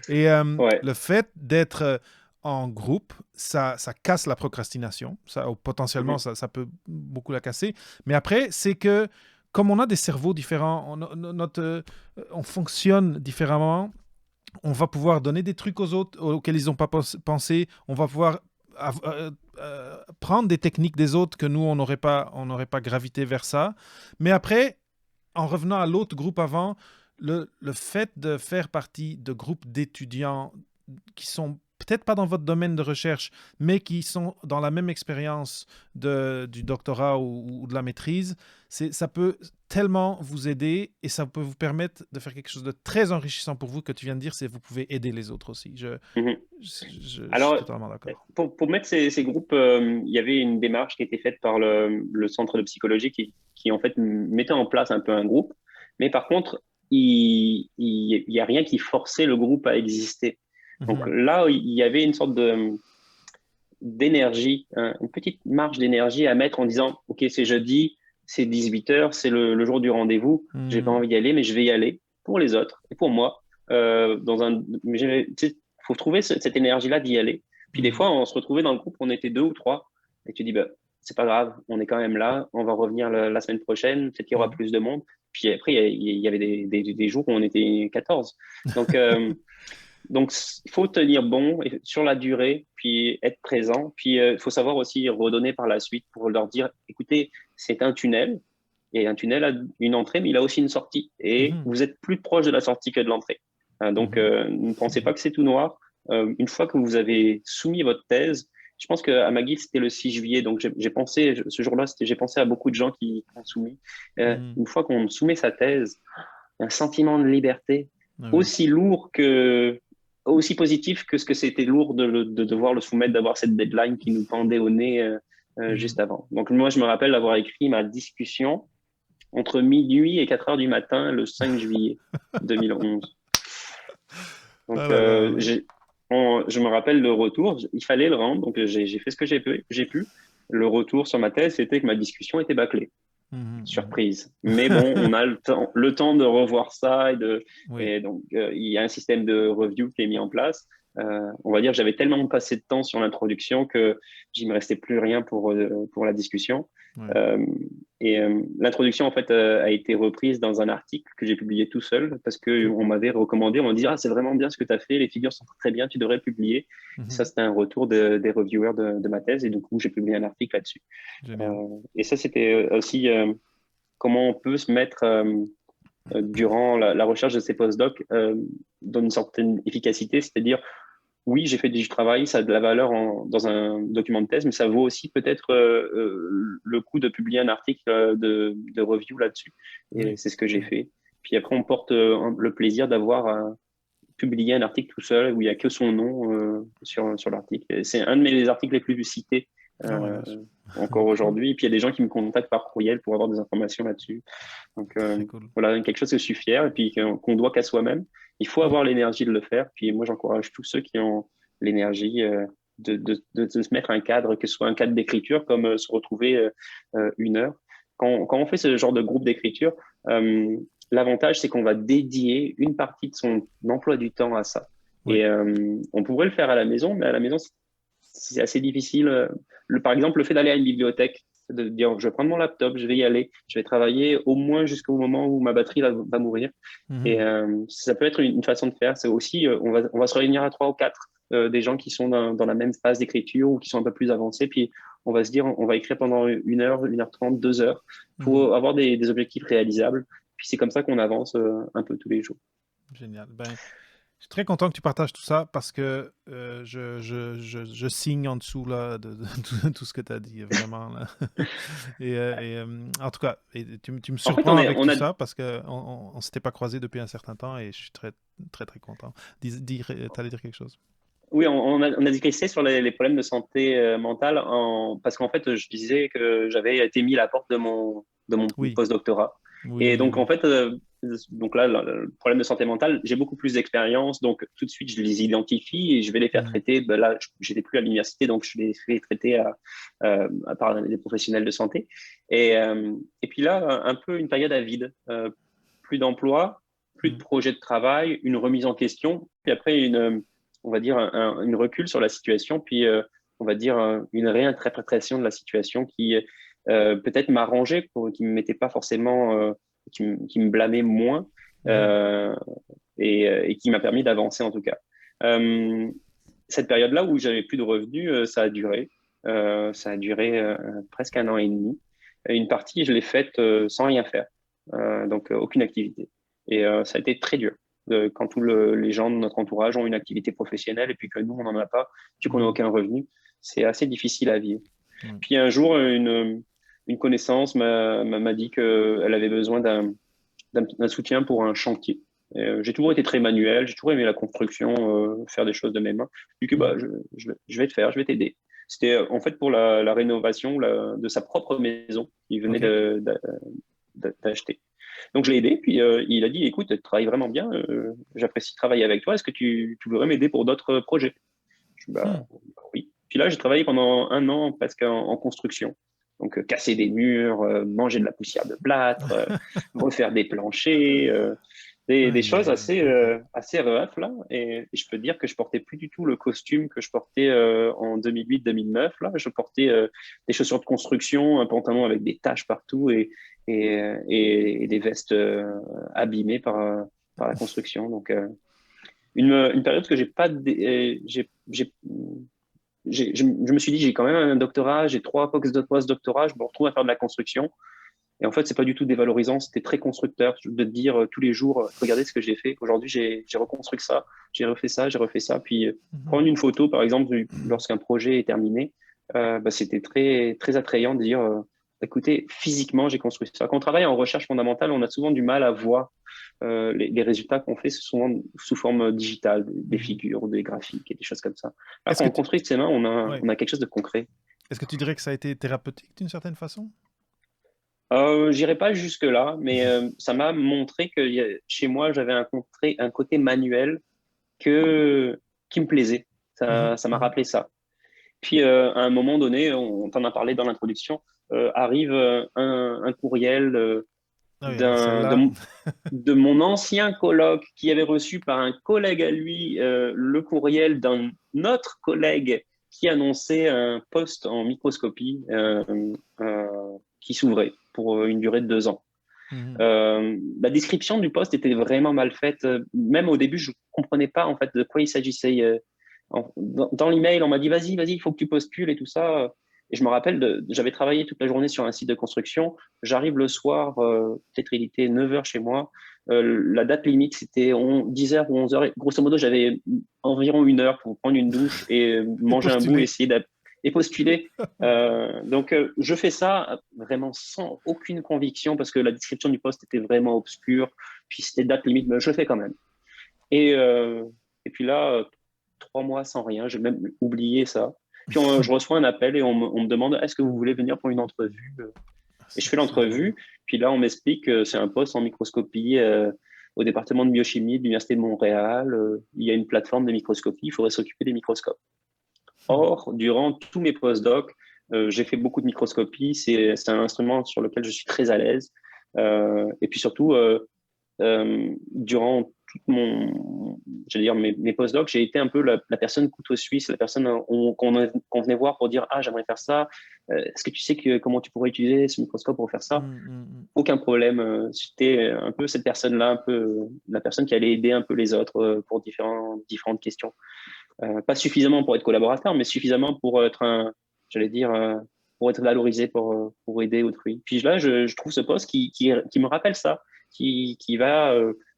Et ouais. le fait d'être en groupe, ça casse la procrastination. Potentiellement, ça peut beaucoup la casser. Mais après, c'est que comme on a des cerveaux différents, on fonctionne différemment, on va pouvoir donner des trucs aux autres auxquels ils n'ont pas pensé, on va pouvoir prendre des techniques des autres que nous, on n'aurait pas gravité vers ça. Mais après, en revenant à l'autre groupe avant, le fait de faire partie de groupes d'étudiants qui sont peut-être pas dans votre domaine de recherche, mais qui sont dans la même expérience du doctorat ou de la maîtrise, ça peut tellement vous aider et ça peut vous permettre de faire quelque chose de très enrichissant pour vous que tu viens de dire, c'est vous pouvez aider les autres aussi. Je suis Alors, totalement d'accord. pour mettre ces groupes, il y avait une démarche qui était faite par le centre de psychologie qui en fait mettait en place un peu un groupe, mais par contre, il y a rien qui forçait le groupe à exister. Donc là, il y avait une sorte d'énergie, une petite marge d'énergie à mettre en disant, OK, c'est jeudi, c'est 18h, c'est le jour du rendez-vous, j'ai pas envie d'y aller, mais je vais y aller pour les autres et pour moi. Faut trouver cette énergie-là d'y aller. Puis des fois, on se retrouvait dans le groupe, on était 2 ou 3, et tu dis, bah, c'est pas grave, on est quand même là, on va revenir la semaine prochaine, peut-être qu'il y aura plus de monde. Puis après, il y avait des jours où on était 14. Donc, il faut tenir bon sur la durée, puis être présent. Puis, il faut savoir aussi redonner par la suite pour leur dire, écoutez, c'est un tunnel, et un tunnel a une entrée, mais il a aussi une sortie. Et vous êtes plus proche de la sortie que de l'entrée. Donc, ne pensez pas que c'est tout noir. Une fois que vous avez soumis votre thèse, je pense qu'à McGill, c'était le 6 juillet. Donc, j'ai pensé, ce jour-là, j'ai pensé à beaucoup de gens qui ont soumis. Une fois qu'on soumet sa thèse, un sentiment de liberté aussi lourd aussi positif que ce que c'était lourd de devoir le soumettre, d'avoir cette deadline qui nous pendait au nez juste avant. Donc, moi, je me rappelle d'avoir écrit ma discussion entre minuit et 4 heures du matin le 5 juillet 2011. Donc, je me rappelle le retour, il fallait le rendre, donc j'ai fait ce que j'ai pu. Le retour sur ma thèse, c'était que ma discussion était bâclée. Surprise. Mais bon, on a le temps de revoir ça et donc il y a un système de review qui est mis en place. On va dire que j'avais tellement passé de temps sur l'introduction que il me restait plus rien pour la discussion. L'introduction en fait a été reprise dans un article que j'ai publié tout seul parce que on m'avait recommandé, on m'a dit ah c'est vraiment bien ce que tu as fait, les figures sont très bien, tu devrais publier. Ça c'était un retour des reviewers de ma thèse et du coup j'ai publié un article là-dessus. Et ça c'était aussi comment on peut se mettre durant la recherche de ces postdocs dans une certaine efficacité, c'est-à-dire oui, j'ai fait du travail, ça a de la valeur dans un document de thèse, mais ça vaut aussi peut-être le coup de publier un article de review là-dessus. Et c'est ce que j'ai fait. Puis après, on porte le plaisir d'avoir publié un article tout seul où il n'y a que son nom sur l'article. C'est un de mes articles les plus cités Ah ouais, euh, bien sûr. encore Cool, aujourd'hui. Et puis il y a des gens qui me contactent par courriel pour avoir des informations là-dessus. Donc très cool. voilà, quelque chose que je suis fier et puis qu'on doit qu'à soi-même. Il faut Mhm. avoir l'énergie de le faire. Puis moi, j'encourage tous ceux qui ont l'énergie de se mettre un cadre, que ce soit un cadre d'écriture, comme se retrouver 1 heure. Quand on fait ce genre de groupe d'écriture, euh, l'avantage, c'est qu'on va dédier une partie de son emploi du temps à ça. Oui. Et on pourrait le faire à la maison, mais à la maison, c'est assez difficile. Par exemple, le fait d'aller à une bibliothèque, de dire, je vais prendre mon laptop, je vais y aller, je vais travailler au moins jusqu'au moment où ma batterie va mourir. Et Mhm. ça peut être une façon de faire. C'est aussi, on va se réunir à 3 ou 4 des gens qui sont dans la même phase d'écriture ou qui sont un peu plus avancés. Puis on va se dire, on va écrire pendant 1 heure, 1 heure 30, 2 heures Mhm. pour avoir des objectifs réalisables. Puis c'est comme ça qu'on avance un peu tous les jours. Génial. Ben, je suis très content que tu partages tout ça parce que je signe en dessous là, de tout ce que tu as dit, vraiment. Là. En tout cas, tu me En fait, surprends avec on tout a, ça parce qu'on ne s'était pas croisés depuis un certain temps et je suis très, très, très content. Tu allais dire quelque chose? oui, on a décrissé sur les problèmes de santé mentale parce qu'en fait, je disais que j'avais été mis à la porte de mon Oui, postdoctorat. oui, Et oui, donc, en oui. fait, donc là, le problème de santé mentale, j'ai beaucoup plus d'expérience. Donc, tout de suite, je les identifie et je vais les faire Mhm. traiter. Ben là, j'étais plus à l'université, donc je les fais traiter par des professionnels de santé. Et puis là, un peu une période à vide. Plus d'emploi, plus de Mhm. projets de travail, une remise en question, puis après on va dire une recul sur la situation, puis on va dire une réinterprétation de la situation qui peut-être m'arrangeait, qui me mettait pas forcément, qui me blâmait moins Mhm. euh, et qui m'a permis d'avancer en tout cas. Euh, Cette période-là où j'avais plus de revenus, ça a duré. Ça a duré presque 1 an et demi. Une partie, je l'ai faite sans rien faire, donc aucune activité. Et ça a été très dur. Quand tous les gens de notre entourage ont une activité professionnelle et puis que nous, on n'en a pas, puis qu'on n'a Mhm. aucun revenu, c'est assez difficile à vivre. Oui. Puis un jour, une connaissance m'a dit qu'elle avait besoin d'un soutien pour un chantier. J'ai toujours été très manuel, j'ai toujours aimé la construction, faire des choses de mes mains. Du coup, bah, Mhm. je vais te faire, je vais t'aider. C'était en fait pour la rénovation de sa propre maison qu'il venait OK. d'acheter. Donc je l'ai aidé, puis il a dit, écoute, tu travailles vraiment bien, j'apprécie travailler avec toi, est-ce que tu voudrais m'aider pour d'autres projets? Je dis, Hmm. bah, oui. Puis là, j'ai travaillé pendant 1 an presque en construction. Donc, casser des murs, manger de la poussière de plâtre, refaire des planchers, des Aïe, choses aïe, aïe. OK. assez rough, là. Et je peux te dire que je portais plus du tout le costume que je portais en 2008-2009. Là, je portais des chaussures de construction, un pantalon avec des taches partout et des vestes abîmées par la construction. Donc, une période que j'ai pas, je me suis dit, j'ai quand même un doctorat, j'ai 3 post-doctorats, je me retrouve à faire de la construction. Et en fait, c'est pas du tout dévalorisant, c'était très constructeur de te dire tous les jours, regardez ce que j'ai fait. Aujourd'hui, j'ai reconstruit ça, j'ai refait ça, j'ai refait ça. Puis Mhm. prendre une photo, par exemple, lorsqu'un projet est terminé, bah, c'était très, très attrayant de dire, écoutez, physiquement, j'ai construit ça. Quand on travaille en recherche fondamentale, on a souvent du mal à voir les résultats qu'on fait, c'est souvent sous forme digitale, des Mhm. figures, des graphiques et des choses comme ça. Là, Est-ce quand que on tu... construit de ses mains, Ouais. on a quelque chose de concret. Est-ce que tu dirais que ça a été thérapeutique d'une certaine façon? J'irai pas jusque-là, mais ça m'a montré que chez moi, j'avais un côté manuel que, qui me plaisait. Mhm. Ça m'a Mhm. rappelé ça. Puis, à un moment donné, on t'en a parlé dans l'introduction, arrive un courriel Ah oui, alors d'un, de, celle-là. mon de mon ancien coloc qui avait reçu par un collègue à lui le courriel d'un autre collègue qui annonçait un poste en microscopie qui s'ouvrait pour une durée de 2 ans. Mhm. La description du poste était vraiment mal faite. Même au début, je ne comprenais pas en fait de quoi il s'agissait. Dans l'email, on m'a dit vas-y, il faut que tu postules et tout ça. Et je me rappelle, j'avais travaillé toute la journée sur un site de construction. J'arrive le soir, peut-être il était 9 heures chez moi. La date limite, c'était 10 heures ou 11 heures. Et grosso modo, j'avais environ 1 heure pour prendre une douche et Et manger un bout et postuler. essayer et postuler. Donc, je fais ça vraiment sans aucune conviction parce que la description du poste était vraiment obscure. Puis c'était date limite, mais je le fais quand même. Et, euh, et puis là, 3 mois sans rien, j'ai même oublié ça. Puis je reçois un appel et on me demande est-ce que vous voulez venir pour une entrevue? Et je fais C'est génial. l'entrevue. Puis là, on m'explique que c'est un poste en microscopie au département de biochimie de l'Université de Montréal. Il y a une plateforme de microscopie. Il faudrait s'occuper des microscopes. Or, durant tous mes postdocs, j'ai fait beaucoup de microscopie. C'est un instrument sur lequel je suis très à l'aise. Et puis surtout, durant tout j'allais dire mes postdocs, j'ai été un peu la personne couteau suisse, la personne qu'on venait voir pour dire ah j'aimerais faire ça. Est-ce que tu sais comment tu pourrais utiliser ce microscope pour faire ça? Aucun problème. J'étais un peu cette personne-là, un peu la personne qui allait aider un peu les autres pour différentes questions. Pas suffisamment pour être collaborateur, mais suffisamment pour être j'allais dire, pour être valorisé, pour aider autrui. Puis là, je trouve ce poste qui me rappelle ça, qui va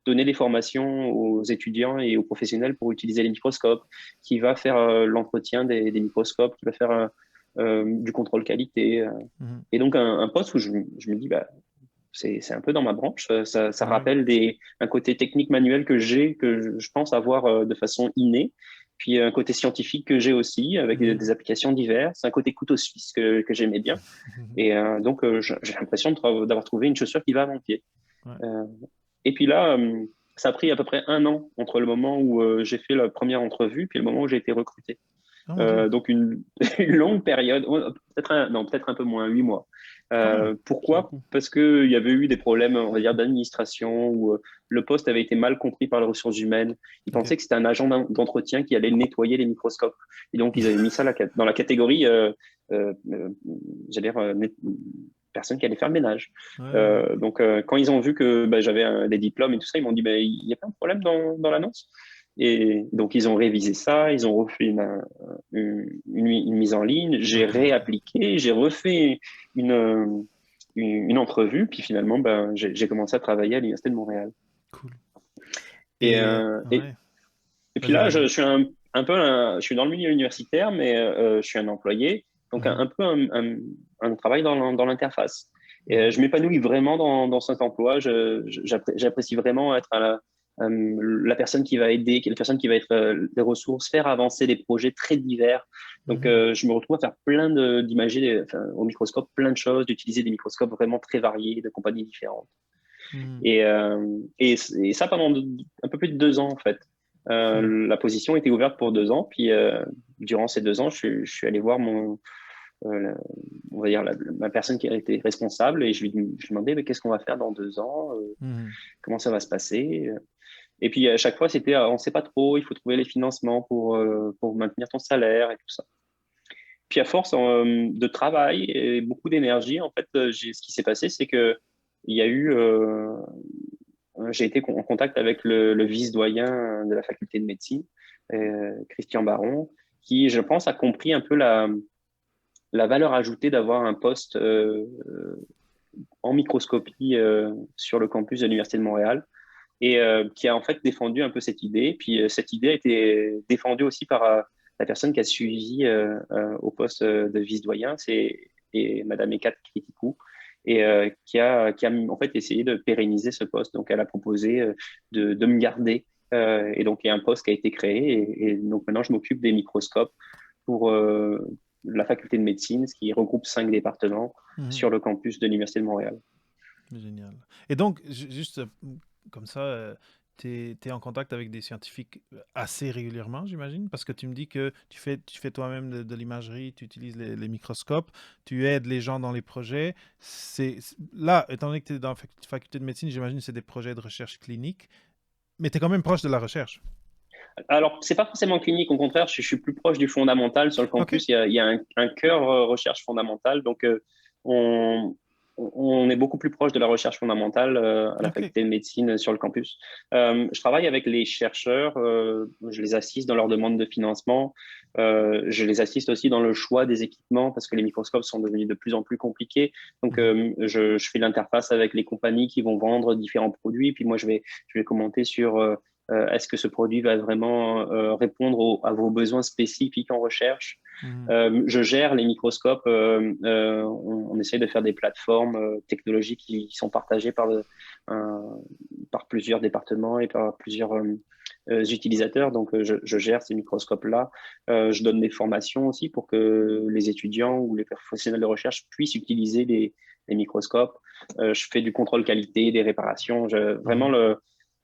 donner des formations aux étudiants et aux professionnels pour utiliser les microscopes, qui va faire l'entretien des microscopes, qui va faire du contrôle qualité. Et donc, un poste où je me dis, bah, c'est un peu dans ma branche. Ça Ouais. rappelle un côté technique manuel que j'ai, que je pense avoir de façon innée. Puis un côté scientifique que j'ai aussi, avec des applications diverses. Un côté couteau suisse que j'aimais bien. Et donc, j'ai l'impression d'avoir trouvé une chaussure qui va à mon pied. Ouais. Et puis là, ça a pris à peu près un an entre le moment où j'ai fait la première entrevue puis le moment où j'ai été recruté. Oh mon Dieu, Donc une longue période, peut-être un peu moins, 8 mois. quand même, c'est Pourquoi? beaucoup. Parce qu'il y avait eu des problèmes, on va dire, d'administration où le poste avait été mal compris par les ressources humaines. Ils Ok. pensaient que c'était un agent d'entretien qui allait nettoyer les microscopes. Et donc, ils avaient mis ça dans la catégorie, j'allais dire, personne qui allait faire le ménage. Ouais. Donc, quand ils ont vu que bah, j'avais des diplômes et tout ça, ils m'ont dit, bah, il n'y a pas de problème dans l'annonce. Et donc, ils ont révisé ça, ils ont refait une mise en ligne, j'ai Ok, ok. réappliqué, j'ai refait une entrevue, puis finalement, ben, j'ai commencé à travailler à l'Université de Montréal. Cool. Et, Et euh, et, ouais, et puis vas-y, là, vas-y. je suis un peu, je suis dans le milieu universitaire, mais je suis un employé, donc un peu un travail dans l'interface. Et je m'épanouis vraiment dans cet emploi. J'apprécie vraiment être la personne qui va aider, la personne qui va être des ressources, faire avancer des projets très divers. Donc, je me retrouve à faire plein d'imager au microscope, plein de choses, d'utiliser des microscopes vraiment très variés, de compagnies différentes. Et ça pendant un peu plus de 2 ans, en fait. La position était ouverte pour 2 ans, puis durant ces 2 ans, je suis allé voir on va dire ma personne qui était responsable et je lui demandais mais qu'est-ce qu'on va faire dans 2 ans, comment ça va se passer. Et puis à chaque fois, c'était on ne sait pas trop, il faut trouver les financements pour maintenir ton salaire et tout ça. Puis à force de travail et beaucoup d'énergie, en fait, ce qui s'est passé, c'est que il y a eu, j'ai été en contact avec le vice-doyen de la faculté de médecine, Christian Baron, qui, je pense, a compris un peu la valeur ajoutée d'avoir un poste en microscopie sur le campus de l'Université de Montréal et qui a en fait défendu un peu cette idée. Puis cette idée a été défendue aussi par la personne qui a suivi au poste de vice-doyen, et Madame Ekat Kritikou, et qui a en fait essayé de pérenniser ce poste. Donc elle a proposé de me garder. Et donc il y a un poste qui a été créé. Et donc maintenant je m'occupe des microscopes pour la faculté de médecine, ce qui regroupe 5 départements sur le campus de l'Université de Montréal. Génial. Et donc, juste comme ça, tu es en contact avec des scientifiques assez régulièrement, j'imagine, parce que tu me dis que tu fais toi-même de l'imagerie, tu utilises les microscopes, tu aides les gens dans les projets. Là, étant donné que tu es dans la faculté de médecine, j'imagine que c'est des projets de recherche clinique, mais tu es quand même proche de la recherche. Alors, c'est pas forcément clinique, au contraire, je suis plus proche du fondamental sur le OK. campus. Il y a un cœur recherche fondamentale, donc on, on est beaucoup plus proche de la recherche fondamentale à la OK. faculté de médecine sur le campus. Je travaille avec les chercheurs, je les assiste dans leur demande de financement, je les assiste aussi dans le choix des équipements parce que les microscopes sont devenus de plus en plus compliqués. Donc, je fais l'interface avec les compagnies qui vont vendre différents produits, puis moi, je vais commenter sur est-ce que ce produit va vraiment répondre à vos besoins spécifiques en recherche. Je gère les microscopes. On essaie de faire des plateformes technologiques qui sont partagées par plusieurs départements et par plusieurs utilisateurs. Donc, je gère ces microscopes-là. Je donne des formations aussi pour que les étudiants ou les professionnels de recherche puissent utiliser les microscopes. Je fais du contrôle qualité, des réparations. Vraiment,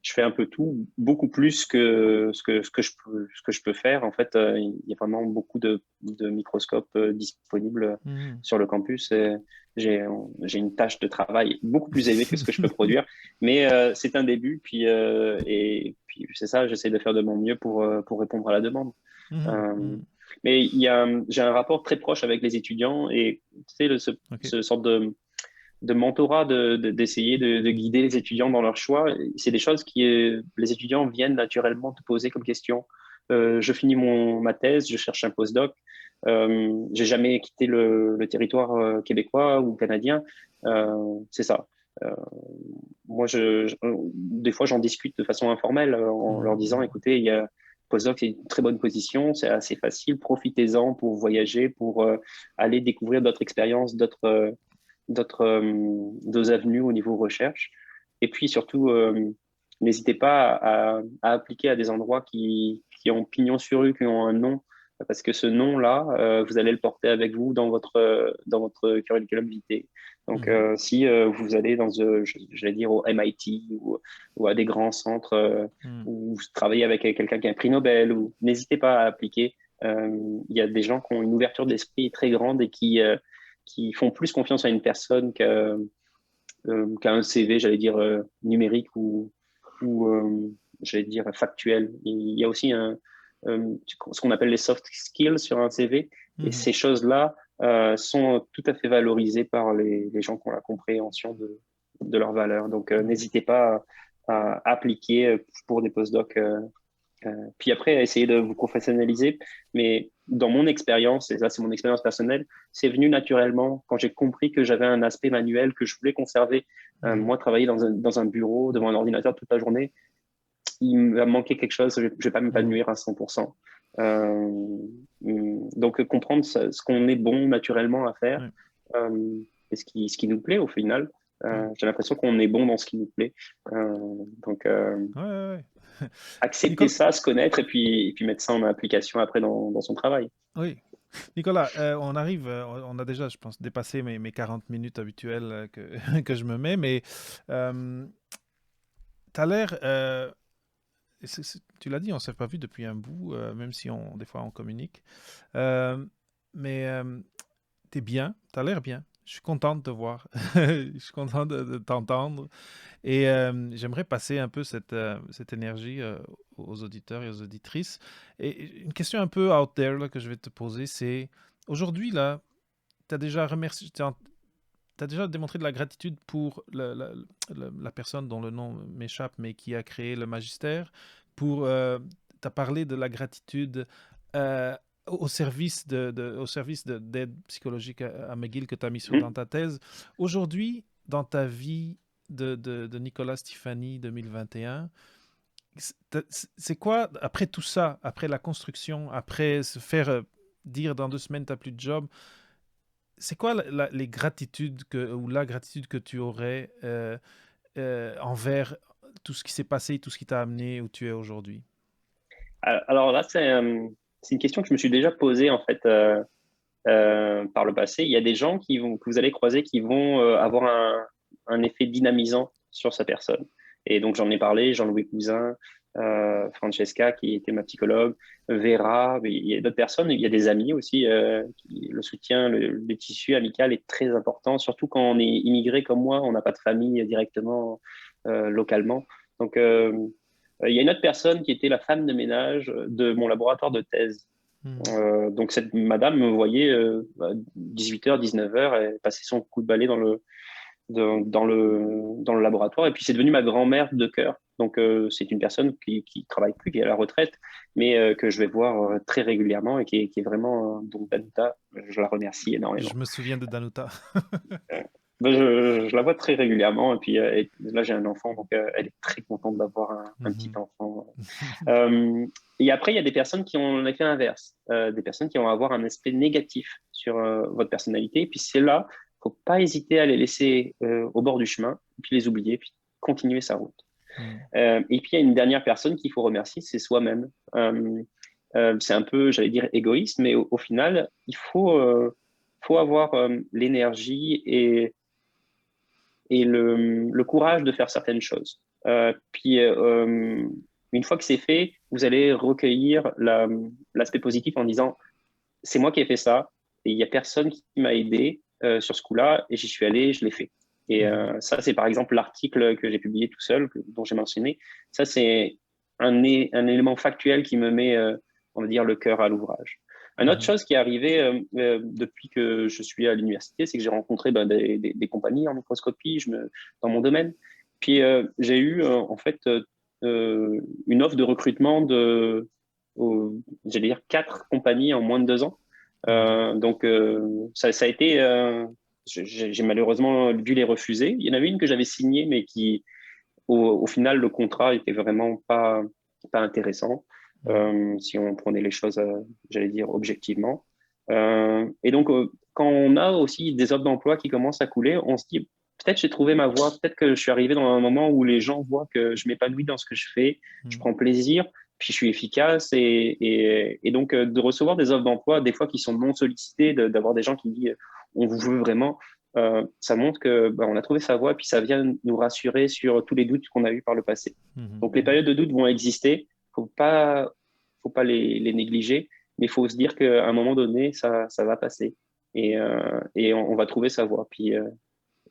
je fais un peu tout, beaucoup plus que ce que je peux faire. En fait, il y a vraiment beaucoup de microscopes disponibles Mhm. sur le campus. Et j'ai une tâche de travail beaucoup plus élevée que ce que je peux produire, mais c'est un début. Et puis c'est ça, j'essaie de faire de mon mieux pour répondre à la demande. Mhm. Euh, Mhm. mais j'ai un rapport très proche avec les étudiants et tu sais, OK. ce sorte de mentorat, d'essayer de guider les étudiants dans leur choix. C'est des choses les étudiants viennent naturellement te poser comme question. Je finis ma thèse, je cherche un postdoc. J'ai jamais quitté le territoire québécois ou canadien. C'est ça. Euh, Moi, des fois, j'en discute de façon informelle en leur disant, Mhm. écoutez, il y a postdoc, c'est une très bonne position, c'est assez facile, profitez-en pour voyager, pour aller découvrir d'autres expériences, d'autres avenues au niveau recherche. Et puis surtout, n'hésitez pas à appliquer à des endroits qui ont pignon sur rue, qui ont un nom, parce que ce nom-là, vous allez le porter avec vous dans votre curriculum vitae. Donc, Mhm. si vous allez je vais dire au MIT ou à des grands centres Mhm. où vous travaillez avec quelqu'un qui a un prix Nobel, ou n'hésitez pas à appliquer. Il y a des gens qui ont une ouverture d'esprit très grande et qui font plus confiance à une personne qu'à un CV, j'allais dire, numérique ou j'allais dire, factuel. Il y a aussi ce qu'on appelle les soft skills sur un CV. Et Mhm. ces choses-là sont tout à fait valorisées par les gens qui ont la compréhension de leurs valeurs. Donc, Mhm. n'hésitez pas à appliquer pour des postdocs puis après, essayer de vous professionnaliser. Mais dans mon expérience, et ça c'est mon expérience personnelle, c'est venu naturellement quand j'ai compris que j'avais un aspect manuel que je voulais conserver. Mhm. Moi, travailler dans un bureau, devant un ordinateur toute la journée, il va me manquer quelque chose, je ne vais pas Mhm. m'épanouir à 100%. Euh, donc, comprendre ce qu'on est bon naturellement à faire Ouais. euh, et ce qui nous plaît au final. Ouais. J'ai l'impression qu'on est bon dans ce qui nous plaît. Euh, donc, Ouais, ouais, ouais. accepter Nicole, ça, se connaître et puis mettre ça en application après dans son travail. oui. Nicolas, on arrive, on a déjà, je pense, dépassé mes 40 minutes habituelles que je me mets, mais tu as l'air, tu l'as dit, on ne s'est pas vu depuis un bout, même si des fois on communique. Euh, mais tu es bien, tu as l'air bien. Je suis content de te voir. Je suis content de t'entendre. Et j'aimerais passer un peu cette énergie aux auditeurs et aux auditrices. Et une question un peu out there là, que je vais te poser, c'est aujourd'hui, là, tu as déjà remercié, t'as déjà démontré de la gratitude pour la personne dont le nom m'échappe, mais qui a créé le magistère, pour, tu as parlé de la gratitude euh, au service au service d'aide psychologique à McGill que tu as mis dans Mhm. ta thèse. Aujourd'hui, dans ta vie de Nicolas Stéphanie 2021, c'est quoi, après tout ça, après la construction, après se faire dire dans 2 semaines, tu n'as plus de job, c'est quoi les gratitudes ou la gratitude que tu aurais envers tout ce qui s'est passé, tout ce qui t'a amené où tu es aujourd'hui? Alors là, c'est une question que je me suis déjà posée en fait par le passé. Il y a des gens que vous allez croiser qui vont avoir un effet dynamisant sur sa personne. Et donc j'en ai parlé, Jean-Louis Cousin, Francesca qui était ma psychologue, Vera, mais il y a d'autres personnes, il y a des amis aussi. Le soutien, le tissu amical est très important, surtout quand on est immigré comme moi, on n'a pas de famille directement localement. Donc il y a une autre personne qui était la femme de ménage de mon laboratoire de thèse. Mhm. Donc cette madame me voyait 18h, 19h, elle passait son coup de balai dans le laboratoire. Et puis c'est devenu ma grand-mère de cœur. Donc c'est une personne qui travaille plus, qui est à la retraite, mais que je vais voir très régulièrement et qui est vraiment, donc Danuta, je la remercie Je énormément. me souviens de Danuta. Ben, je la vois très régulièrement et puis et là j'ai un enfant, donc elle est très contente d'avoir un petit Mhm. enfant. Et après, il y a des personnes qui ont l'effet inverse, des personnes qui vont avoir un aspect négatif sur votre personnalité. Et puis c'est là, faut pas hésiter à les laisser au bord du chemin, puis les oublier, puis continuer sa route. Mhm. Et puis, il y a une dernière personne qu'il faut remercier, c'est soi-même. C'est un peu, j'allais dire, égoïste, mais au final, faut avoir l'énergie et le courage de faire certaines choses. Puis, une fois que c'est fait, vous allez recueillir l'aspect positif en disant, c'est moi qui ai fait ça, et il n'y a personne qui m'a aidé sur ce coup-là, et j'y suis allé, je l'ai fait. Et Mhm. ça, c'est par exemple l'article que j'ai publié tout seul, dont j'ai mentionné. Ça, c'est un élément factuel qui me met, on va dire, le cœur à l'ouvrage. Une autre Mhm. chose qui est arrivée depuis que je suis à l'université, c'est que j'ai rencontré des compagnies en microscopie dans mon domaine. Puis j'ai eu en fait une offre de recrutement j'allais dire, 4 compagnies en moins de 2 ans. Wow. Donc ça a été, j'ai malheureusement dû les refuser. Il y en avait une que j'avais signée, mais au final, le contrat était vraiment pas intéressant Mhm. si on prenait les choses, j'allais dire, objectivement. Et donc, quand on a aussi des offres d'emploi qui commencent à couler, on se dit, peut-être j'ai trouvé ma voie, peut-être que je suis arrivé dans un moment où les gens voient que je m'épanouis dans ce que je fais, je Mhm. prends plaisir, puis je suis efficace. Et donc, de recevoir des offres d'emploi, des fois qui sont non sollicitées, d'avoir des gens qui disent, on vous veut vraiment, ça montre que on a trouvé sa voie, puis ça vient nous rassurer sur tous les doutes qu'on a eus par le passé. Mhm. Donc les périodes de doute vont exister, faut pas les négliger, mais il faut se dire qu'à un moment donné, ça va passer et on va trouver sa voie. Puis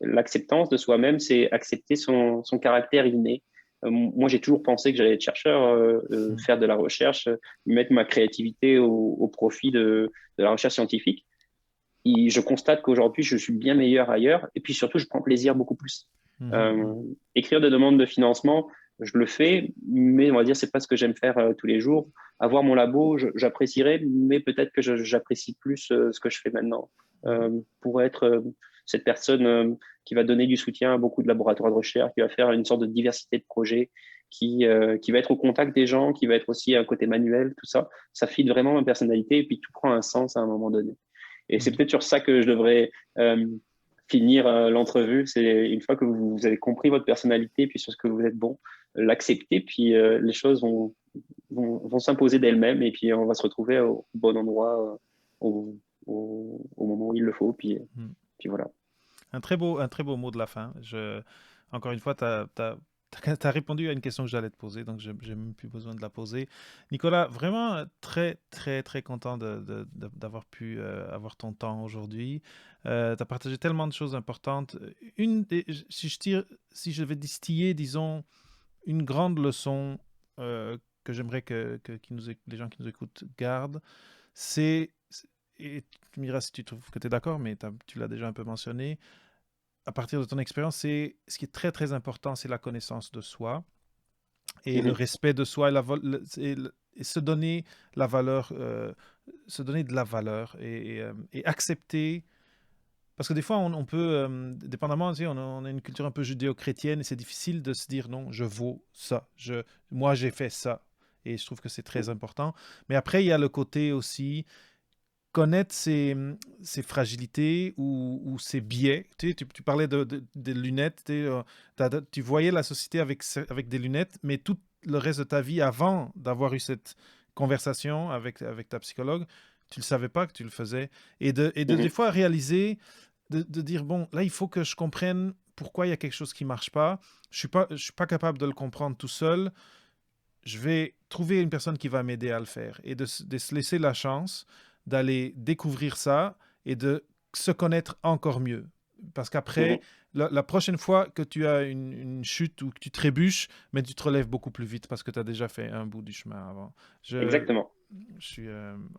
l'acceptance de soi-même, c'est accepter son caractère inné. Moi, j'ai toujours pensé que j'allais être chercheur, Mhm. faire de la recherche, mettre ma créativité au profit de la recherche scientifique. Et je constate qu'aujourd'hui, je suis bien meilleur ailleurs. Et puis surtout, je prends plaisir beaucoup plus. Mhm. Euh, Mhm. Écrire des demandes de financement, je le fais, mais on va dire, c'est pas ce que j'aime faire tous les jours. Avoir mon labo, j'apprécierais, mais peut-être que j'apprécie plus ce que je fais maintenant. Pour être cette personne qui va donner du soutien à beaucoup de laboratoires de recherche, qui va faire une sorte de diversité de projets, qui va être au contact des gens, qui va être aussi un côté manuel, tout ça. Ça fit vraiment ma personnalité et puis tout prend un sens à un moment donné. Et c'est Mhm. peut-être sur ça que je devrais finir l'entrevue. C'est une fois que vous avez compris votre personnalité, puis sur ce que vous êtes bon, l'accepter, puis les choses vont s'imposer d'elles-mêmes, et puis on va se retrouver au bon endroit au moment où il le faut, Mhm. puis voilà. Un très beau mot de la fin. Encore une fois, tu as répondu à une question que j'allais te poser, donc je n'ai même plus besoin de la poser. Nicolas, vraiment très, très, très content d'avoir pu avoir ton temps aujourd'hui. Tu as partagé tellement de choses importantes. Si je vais distiller, disons, une grande leçon que j'aimerais les gens qui nous écoutent gardent, c'est, et tu me diras si tu trouves que tu es d'accord, mais tu l'as déjà un peu mentionné, à partir de ton expérience, ce qui est très très important, c'est la connaissance de soi et le Mhm. respect de soi et se donner la valeur, se donner de la valeur et accepter. Parce que des fois, on peut, dépendamment, tu sais, on a une culture un peu judéo-chrétienne et c'est difficile de se dire non, je vaux ça, moi j'ai fait ça. Et je trouve que c'est très important. Mais après, il y a le côté aussi connaître ses fragilités ou ses biais. Tu sais, tu parlais des lunettes, tu sais, tu voyais la société avec des lunettes, mais tout le reste de ta vie avant d'avoir eu cette conversation avec ta psychologue, tu ne le savais pas que tu le faisais. Et de des Mhm. fois réaliser, de dire, bon, là, il faut que je comprenne pourquoi il y a quelque chose qui ne marche pas. Je suis pas capable de le comprendre tout seul. Je vais trouver une personne qui va m'aider à le faire et de se laisser la chance d'aller découvrir ça et de se connaître encore mieux. Parce qu'après, Mhm. la prochaine fois que tu as une chute ou que tu trébuches, mais tu te relèves beaucoup plus vite parce que tu as déjà fait un bout du chemin avant. Exactement. Je suis,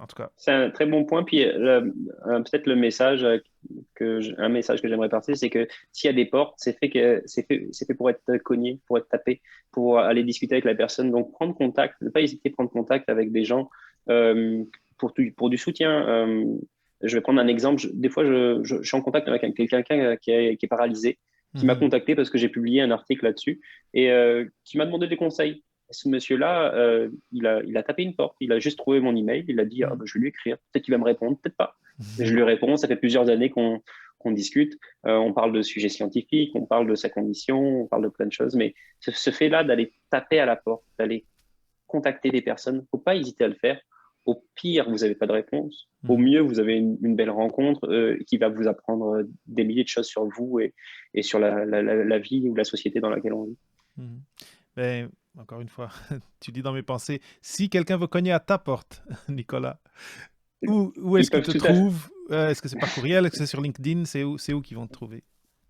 en tout cas, C'est un très bon point. Puis peut-être le message un message que j'aimerais partager, c'est que s'il y a des portes, c'est fait pour être cogné, pour être tapé, pour aller discuter avec la personne. Donc prendre contact, ne pas hésiter à prendre contact avec des gens euh, pour du soutien. Je vais prendre un exemple. Des fois, je suis en contact avec quelqu'un qui est paralysé, qui m'a mhm, contacté parce que j'ai publié un article là-dessus et qui m'a demandé des conseils. Ce monsieur-là, il a tapé une porte, il a juste trouvé mon email, il a dit ah, mhm, bah, je vais lui écrire, peut-être qu'il va me répondre, peut-être pas. Et je mhm, lui réponds, ça fait plusieurs années qu'on discute. On parle de sujets scientifiques, on parle de sa condition, on parle de plein de choses, mais ce fait-là d'aller taper à la porte, d'aller contacter des personnes, faut pas hésiter à le faire. Au pire, vous n'avez pas de réponse. Au mieux, vous avez une belle rencontre qui va vous apprendre des milliers de choses sur vous et sur la vie ou la société dans laquelle on vit. Ben, encore une fois, tu dis dans mes pensées, si quelqu'un veut cogner à ta porte, Nicolas, où Ils est-ce qu'il peuvent te tout à fait. trouve? Est-ce que c'est par courriel? Est-ce que c'est sur LinkedIn? C'est où qu'ils vont te trouver?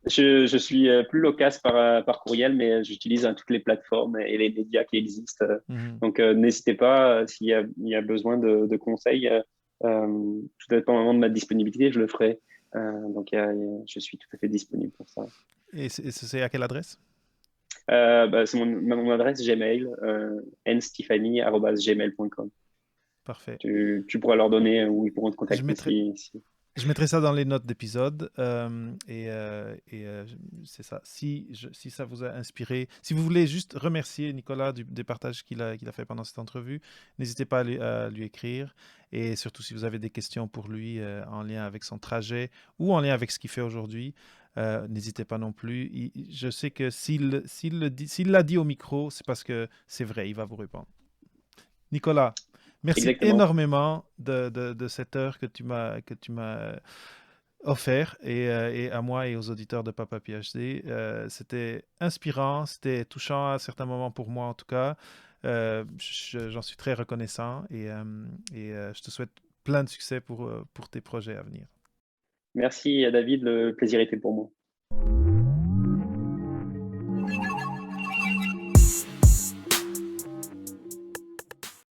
Je suis plus loquace par courriel, mais j'utilise toutes les plateformes et les médias qui existent. Mhm. Donc, n'hésitez pas, il y a besoin de conseils, tout dépendamment de ma disponibilité, je le ferai. Donc, je suis tout à fait disponible pour ça. Et c'est à quelle adresse? C'est mon adresse Gmail, nstephanie@gmail.com. Parfait. Tu pourras leur donner ou ils pourront te Je contacter mettrai, si. je mettrai ça dans les notes d'épisode. C'est ça. Si ça vous a inspiré, si vous voulez juste remercier Nicolas des partages qu'il a fait pendant cette entrevue, n'hésitez pas à lui écrire. Et surtout, si vous avez des questions pour lui en lien avec son trajet ou en lien avec ce qu'il fait aujourd'hui, n'hésitez pas non plus. Je sais que s'il l'a dit au micro, c'est parce que c'est vrai, il va vous répondre. Nicolas, merci Exactement. énormément de cette heure que tu m'as offert et à moi et aux auditeurs de Papa PhD. C'était inspirant, c'était touchant à certains moments pour moi en tout cas. J'en suis très reconnaissant et je te souhaite plein de succès pour tes projets à venir. Merci David, le plaisir était pour moi.